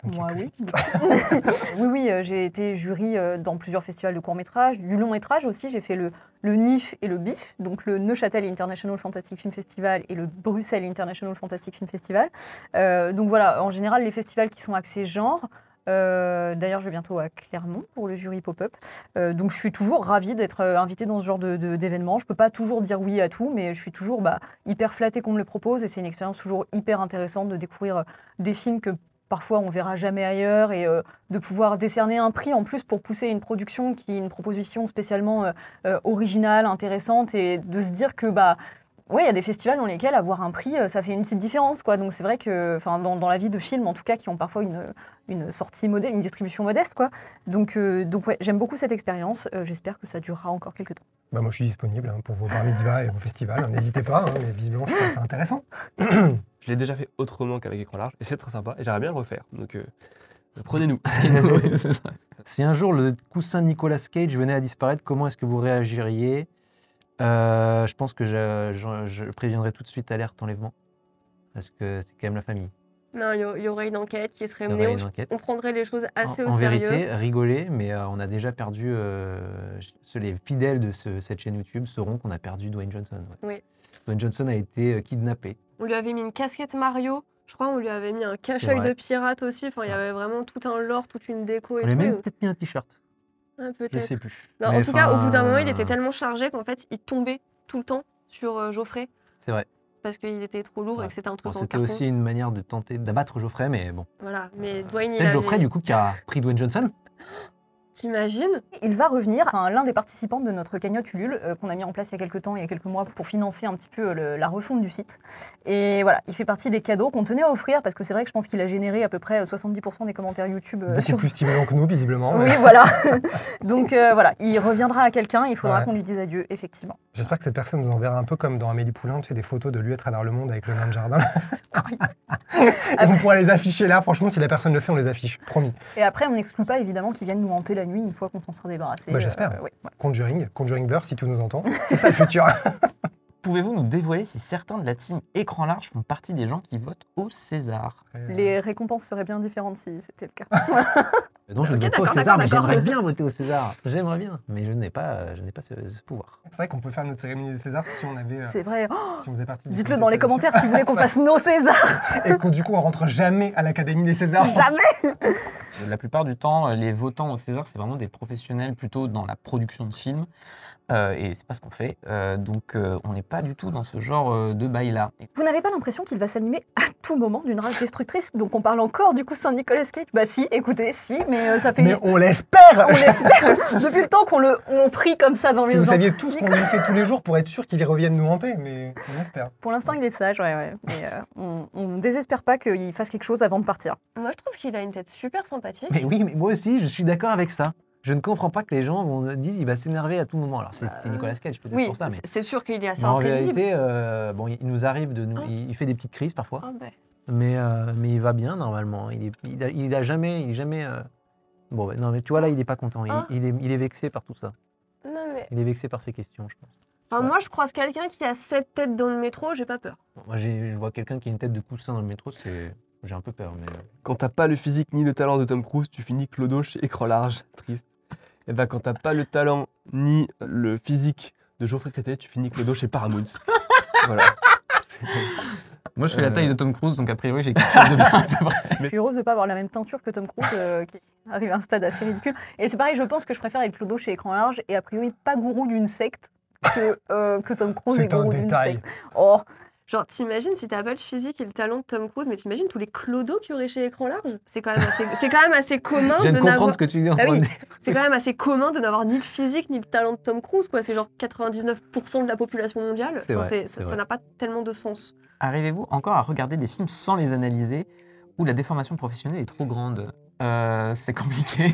Donc, Moi, il y a oui. que Oui, j'ai été jury dans plusieurs festivals de court-métrage. Du long-métrage aussi, j'ai fait le NIF et le BIF, donc le Neuchâtel International Fantastic Film Festival et le Bruxelles International Fantastic Film Festival. Donc voilà, en général, les festivals qui sont axés genre. D'ailleurs, je vais bientôt à Clermont pour le jury pop-up. Donc je suis toujours ravie d'être invitée dans ce genre d'événement. Je peux pas toujours dire oui à tout, mais je suis toujours hyper flattée qu'on me le propose et c'est une expérience toujours hyper intéressante de découvrir des films que parfois on verra jamais ailleurs et de pouvoir décerner un prix en plus pour pousser une production qui est une proposition spécialement originale, intéressante et de se dire que ouais, il y a des festivals dans lesquels avoir un prix, ça fait une petite différence, quoi. Donc c'est vrai que, dans la vie de films, en tout cas, qui ont parfois une sortie modeste, une distribution modeste, quoi. Donc ouais, j'aime beaucoup cette expérience. J'espère que ça durera encore quelques temps. Bah, moi, je suis disponible pour vos bar mitzvahs et vos festivals. N'hésitez pas, mais visiblement, je trouve ça intéressant. Je l'ai déjà fait autrement qu'avec écran large et c'est très sympa et j'aimerais bien le refaire. Donc prenez-nous. C'est ça. Si un jour le coussin Nicolas Cage venait à disparaître, comment est-ce que vous réagiriez? Je pense que je préviendrai tout de suite alerte enlèvement. Parce que c'est quand même la famille. Non, il y aurait une enquête qui serait Il y aurait menée. une enquête. On prendrait les choses assez En au sérieux. vérité, rigoler, mais on a déjà perdu. Les fidèles de cette chaîne YouTube sauront qu'on a perdu Dwayne Johnson. Ouais. Oui. Dwayne Johnson a été kidnappé. On lui avait mis une casquette Mario. Je crois on lui avait mis un C'est cache-œil vrai. de pirate aussi. Enfin, il y Ouais. avait vraiment tout un lore, toute une déco et On lui a tout. même peut-être mis un t-shirt. Ah, Je peut-être. sais plus. Non, Mais en tout cas, au bout d'un enfin, moment, il était tellement chargé qu'en fait, il tombait tout le temps sur Geoffrey. C'est vrai. Parce qu'il était trop lourd Ouais. et que c'était un truc Alors, en c'était carton. aussi une manière de tenter d'abattre Geoffrey, mais bon. Voilà, mais Dwayne, C'est il peut-être avait... Geoffrey du coup qui a pris Dwayne Johnson. T'imagines? Il va revenir, l'un des participants de notre cagnotte Ulule, qu'on a mis en place il y a quelques temps, il y a quelques mois, pour financer un petit peu la refonte du site. Et voilà, il fait partie des cadeaux qu'on tenait à offrir, parce que c'est vrai que je pense qu'il a généré à peu près 70% des commentaires YouTube. Beaucoup plus stimulant que nous, visiblement. Oui, voilà. Donc voilà, il reviendra à quelqu'un, il faudra qu'on lui dise adieu, effectivement. J'espère que cette personne nous enverra un peu comme dans Amélie Poulain, tu sais, des photos de lui à travers le monde avec le nain de jardin. Et on pourra les afficher là, franchement, si la personne le fait, on les affiche, promis. Et après, on n'exclut pas évidemment qu'ils viennent nous hanter la nuit une fois qu'on s'en sera débarrassé. Bah, j'espère. Ouais, ouais. Conjuringverse, si tu nous entends. C'est ça le futur. Pouvez-vous nous dévoiler si certains de la team Écran Large font partie des gens qui votent au César? Les récompenses seraient bien différentes si c'était le cas. Non, je ne vote pas au César, mais j'aimerais bien voter au César. J'aimerais bien, mais je n'ai pas ce pouvoir. C'est vrai qu'on peut faire notre cérémonie des Césars si on avait. C'est vrai. Si on faisait partie. Dites-le dans les commentaires si vous voulez qu'on fasse nos Césars. Et que du coup, on rentre jamais à l'Académie des Césars. Jamais. La plupart du temps, les votants au César, c'est vraiment des professionnels plutôt dans la production de films. Et c'est pas ce qu'on fait. Donc, on n'est pas du tout dans ce genre de bail-là. Vous n'avez pas l'impression qu'il va s'animer à tout moment d'une rage destructrice? Donc on parle encore du coup Saint-Nicolas Cage? Bah si, écoutez, si, mais ça fait... Mais on l'espère. On l'espère. Depuis le temps qu'on le prie comme ça dans les Si vous gens. saviez tout ce qu'on lui fait tous les jours pour être sûr qu'il revienne nous hanter, mais on espère. Pour l'instant, il est sage, ouais. Mais on ne désespère pas qu'il fasse quelque chose avant de partir. Moi, je trouve qu'il a une tête super sympathique. Mais oui, mais moi aussi, je suis d'accord avec ça. Je ne comprends pas que les gens disent qu'il va s'énerver à tout moment. Alors c'est Nicolas Cage peut-être Oui, pour ça, mais c'est sûr qu'il est assez mais en imprévisible. réalité, bon, il nous arrive de nous, il fait des petites crises parfois, Oh, bah. mais il va bien normalement. Il a jamais, bon, non mais tu vois là, il est pas content. Il est vexé par tout ça. Non, mais... Il est vexé par ces questions, je pense. Enfin, moi, je croise quelqu'un qui a 7 têtes dans le métro, j'ai pas peur. Bon, moi, je vois quelqu'un qui a une tête de coussin dans le métro, j'ai un peu peur. Mais Quand t'as pas le physique ni le talent de Tom Cruise, tu finis clodo chez Écran Large. Triste. Et ben quand t'as pas le talent ni le physique de Geoffrey Crété, tu finis clodo chez Paramount. Voilà. Moi, je fais la taille de Tom Cruise, donc a priori, j'ai quelque chose de bien à peu près. Je suis heureuse de ne pas avoir la même teinture que Tom Cruise, qui arrive à un stade assez ridicule. Et c'est pareil, je pense que je préfère être clodo chez Écran Large et a priori pas gourou d'une secte que Tom Cruise est C'est un gourou d'une détail. secte. Oh, Genre, t'imagines si t'as pas le physique et le talent de Tom Cruise, mais t'imagines tous les clodos qu'il y aurait chez Écran Large? C'est quand même assez commun je viens de de comprendre n'avoir... ce que tu dis en Ah train oui. de dire. C'est quand même assez commun de n'avoir ni le physique ni le talent de Tom Cruise, quoi. C'est genre 99% de la population mondiale. C'est Enfin, vrai, ça n'a pas tellement de sens. Arrivez-vous encore à regarder des films sans les analyser où la déformation professionnelle est trop grande? C'est compliqué.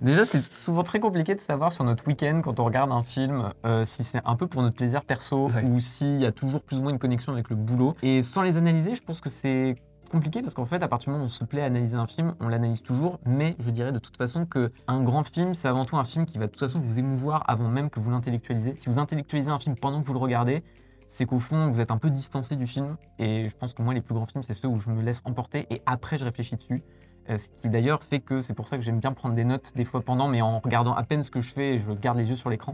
Déjà, c'est souvent très compliqué de savoir sur notre week-end, quand on regarde un film, si c'est un peu pour notre plaisir perso ou s'il y a toujours plus ou moins une connexion avec le boulot. Et sans les analyser, je pense que c'est compliqué parce qu'en fait, à partir du moment où on se plaît à analyser un film, on l'analyse toujours. Mais je dirais de toute façon qu'un grand film, c'est avant tout un film qui va de toute façon vous émouvoir avant même que vous l'intellectualisez. Si vous intellectualisez un film pendant que vous le regardez, c'est qu'au fond, vous êtes un peu distancé du film. Et je pense que moi, les plus grands films, c'est ceux où je me laisse emporter et après, je réfléchis dessus. Ce qui d'ailleurs fait que c'est pour ça que j'aime bien prendre des notes des fois pendant, mais en regardant à peine ce que je fais, je garde les yeux sur l'écran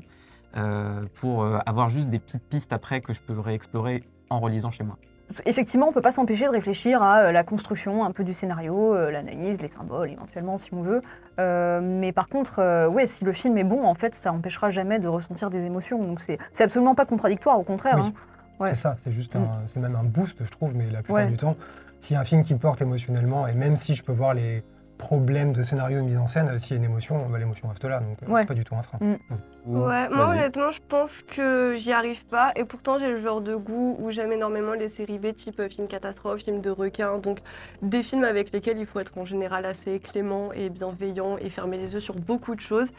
pour avoir juste des petites pistes après que je peux réexplorer en relisant chez moi. effectivement, on peut pas s'empêcher de réfléchir à la construction un peu du scénario, l'analyse, les symboles éventuellement si on veut. Mais par contre, ouais, si le film est bon, en fait, ça empêchera jamais de ressentir des émotions. Donc c'est absolument pas contradictoire, au contraire. Oui. Hein. Ouais. C'est ça, c'est juste c'est même un boost, je trouve, mais la plupart Ouais. du temps, s'il y a un film qui me porte émotionnellement, et même si je peux voir les problèmes de scénario, de mise en scène, s'il y a une émotion, bah, l'émotion reste là, donc Ouais. c'est pas du tout un frein. Ouais, moi Vas-y. honnêtement, je pense que j'y arrive pas. Et pourtant, j'ai le genre de goût où j'aime énormément les séries B type film catastrophe, film de requin. Donc des films avec lesquels il faut être en général assez clément et bienveillant et fermer les yeux sur beaucoup de choses.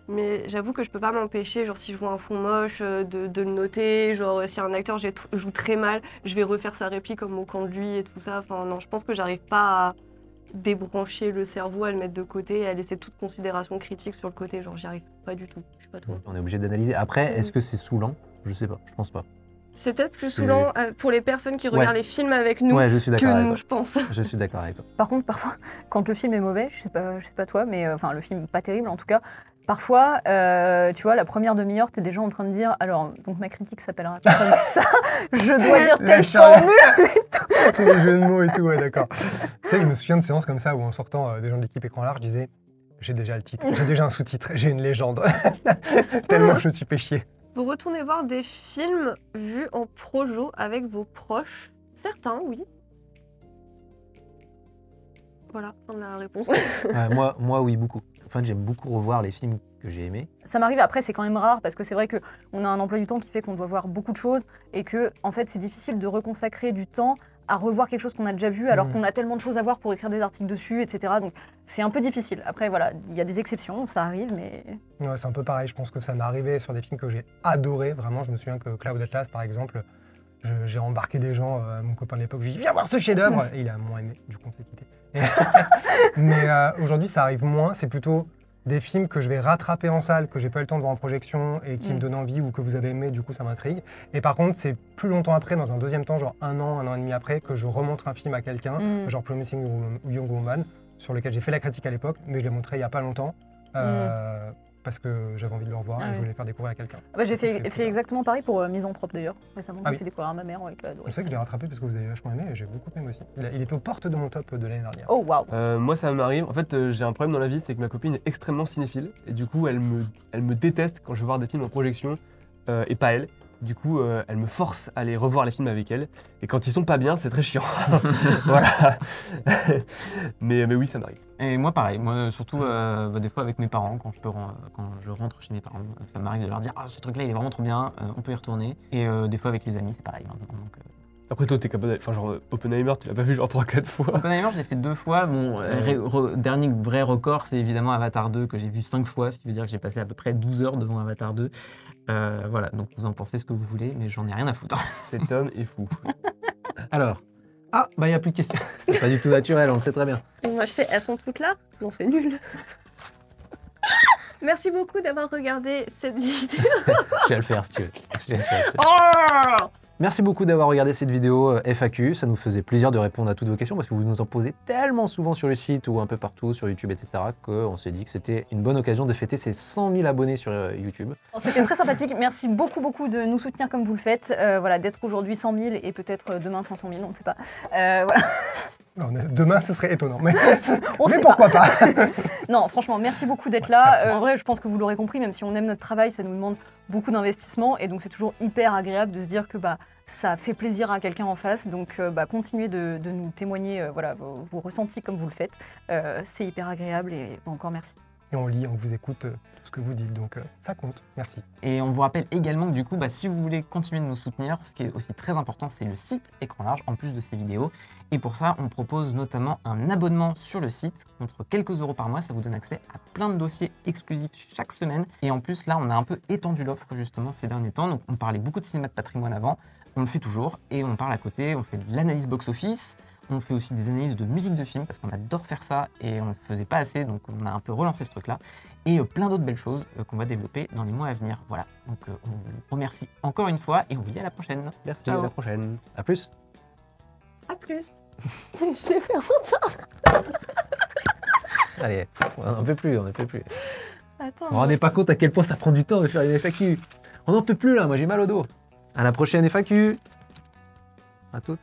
Mais j'avoue que je peux pas m'empêcher, genre si je vois un fond moche, de le noter. Genre si un acteur joue très mal, je vais refaire sa réplique comme au camp de lui et tout ça. Enfin non, je pense que j'arrive pas à débrancher le cerveau, à le mettre de côté et à laisser toute considération critique sur le côté. Genre j'y arrive pas du tout. Je sais pas toi. On est obligé d'analyser. Après, est-ce que c'est saoulant? Je sais pas, je pense pas. C'est peut-être plus C'est- saoulant pour les personnes qui regardent les films avec nous Ouais, je suis que d'accord avec nous, toi. je pense. Je suis d'accord avec toi. Par contre, parfois, quand le film est mauvais, je sais pas toi, mais enfin le film pas terrible en tout cas. Parfois, tu vois, la première demi-heure, t'es déjà en train de dire, alors, donc ma critique s'appellera comme ça, je dois dire La telle charge. formule. Les jeux de mots et tout, ouais, d'accord. Tu sais, je me souviens de séances comme ça où en sortant, des gens de l'équipe Écran Large disaient j'ai déjà le titre, j'ai déjà un sous-titre, j'ai une légende. Tellement je me suis fait chier. Vous retournez voir des films vus en projo avec vos proches. Certains, oui. Voilà, fin de la réponse. Ouais, moi, oui, beaucoup. fait, j'aime beaucoup revoir les films que j'ai aimés. Ça m'arrive, après c'est quand même rare parce que c'est vrai qu'on a un emploi du temps qui fait qu'on doit voir beaucoup de choses et que en fait c'est difficile de reconsacrer du temps à revoir quelque chose qu'on a déjà vu alors qu'on a tellement de choses à voir pour écrire des articles dessus, etc. Donc c'est un peu difficile. Après voilà, il y a des exceptions, ça arrive, mais... Ouais, c'est un peu pareil, je pense que ça m'est arrivé sur des films que j'ai adorés, vraiment. Je me souviens que Cloud Atlas, par exemple, j'ai embarqué des gens, mon copain de l'époque, je lui ai dit « Viens voir ce chef-d'œuvre !» Et il a moins aimé, du coup on s'est quitté. Mais aujourd'hui, ça arrive moins, c'est plutôt des films que je vais rattraper en salle, que j'ai pas eu le temps de voir en projection et qui me donnent envie ou que vous avez aimé, du coup ça m'intrigue. Et par contre, c'est plus longtemps après, dans un deuxième temps, genre un an et demi après, que je remontre un film à quelqu'un, genre Promising Young Woman, sur lequel j'ai fait la critique à l'époque, mais je l'ai montré il y a pas longtemps. Parce que j'avais envie de le revoir et je voulais le faire découvrir à quelqu'un. Bah, j'ai fait exactement pareil pour Misanthrope d'ailleurs. Récemment, j'ai fait découvrir à ma mère avec la Je sais que je l'ai rattrapé parce que vous avez vachement aimé et j'ai beaucoup aimé aussi. Il est aux portes de mon top de l'année dernière. Oh waouh. Moi, ça m'arrive. En fait, j'ai un problème dans la vie, c'est que ma copine est extrêmement cinéphile. Et du coup, elle me déteste quand je veux voir des films en projection et pas elle. Du coup, elle me force à aller revoir les films avec elle. Et quand ils sont pas bien, c'est très chiant. Voilà. mais oui, ça m'arrive. Et moi, pareil. Moi, surtout, des fois avec mes parents, quand je rentre chez mes parents, ça m'arrive de leur dire « Ah, ce truc-là, il est vraiment trop bien, on peut y retourner. » Et des fois avec les amis, c'est pareil maintenant. Donc, Après, toi, t'es capable d'aller. Enfin, genre, Oppenheimer, tu l'as pas vu genre 3-4 fois. Oppenheimer, je l'ai fait 2 fois. Mon dernier vrai record, c'est évidemment Avatar 2, que j'ai vu 5 fois, ce qui veut dire que j'ai passé à peu près 12 heures devant Avatar 2. Voilà, donc vous en pensez ce que vous voulez, mais j'en ai rien à foutre. Cet homme est fou. Alors, il n'y a plus de questions. C'est pas du tout naturel, on le sait très bien. Et moi je fais, elles sont toutes là? Non, c'est nul. Merci beaucoup d'avoir regardé cette vidéo. Je vais le faire si tu veux. Merci beaucoup d'avoir regardé cette vidéo FAQ. Ça nous faisait plaisir de répondre à toutes vos questions parce que vous nous en posez tellement souvent sur le site ou un peu partout sur YouTube, etc. qu'on s'est dit que c'était une bonne occasion de fêter ces 100 000 abonnés sur YouTube. C'était très sympathique. Merci beaucoup de nous soutenir comme vous le faites. Voilà, d'être aujourd'hui 100 000 et peut-être demain 500 000, on ne sait pas. Voilà. Non, demain, ce serait étonnant, mais, mais pourquoi pas. Non, franchement, merci beaucoup d'être là. En vrai, je pense que vous l'aurez compris, même si on aime notre travail, ça nous demande beaucoup d'investissement. Et donc, c'est toujours hyper agréable de se dire que ça fait plaisir à quelqu'un en face. Donc, continuez de nous témoigner vos ressentis comme vous le faites. C'est hyper agréable et encore merci. Et on lit, on vous écoute tout ce que vous dites, donc ça compte. Merci. Et on vous rappelle également que du coup, si vous voulez continuer de nous soutenir, ce qui est aussi très important, c'est le site Écran Large, en plus de ces vidéos. Et pour ça, on propose notamment un abonnement sur le site. Contre quelques euros par mois, ça vous donne accès à plein de dossiers exclusifs chaque semaine. Et en plus, là, on a un peu étendu l'offre justement ces derniers temps. Donc, on parlait beaucoup de cinéma de patrimoine avant, on le fait toujours. Et on parle à côté, on fait de l'analyse box-office. On fait aussi des analyses de musique de film parce qu'on adore faire ça et on ne le faisait pas assez, donc on a un peu relancé ce truc-là. Et plein d'autres belles choses qu'on va développer dans les mois à venir. Voilà, donc on vous remercie encore une fois et on vous dit à la prochaine. Merci, Ciao. à la prochaine. À plus. À plus. Je l'ai fait en retard. Allez, on n'en peut plus. Attends. Vous vous rendez pas compte à quel point ça prend du temps de faire une FAQ. On n'en peut plus là, moi j'ai mal au dos. À la prochaine FAQ. À toutes.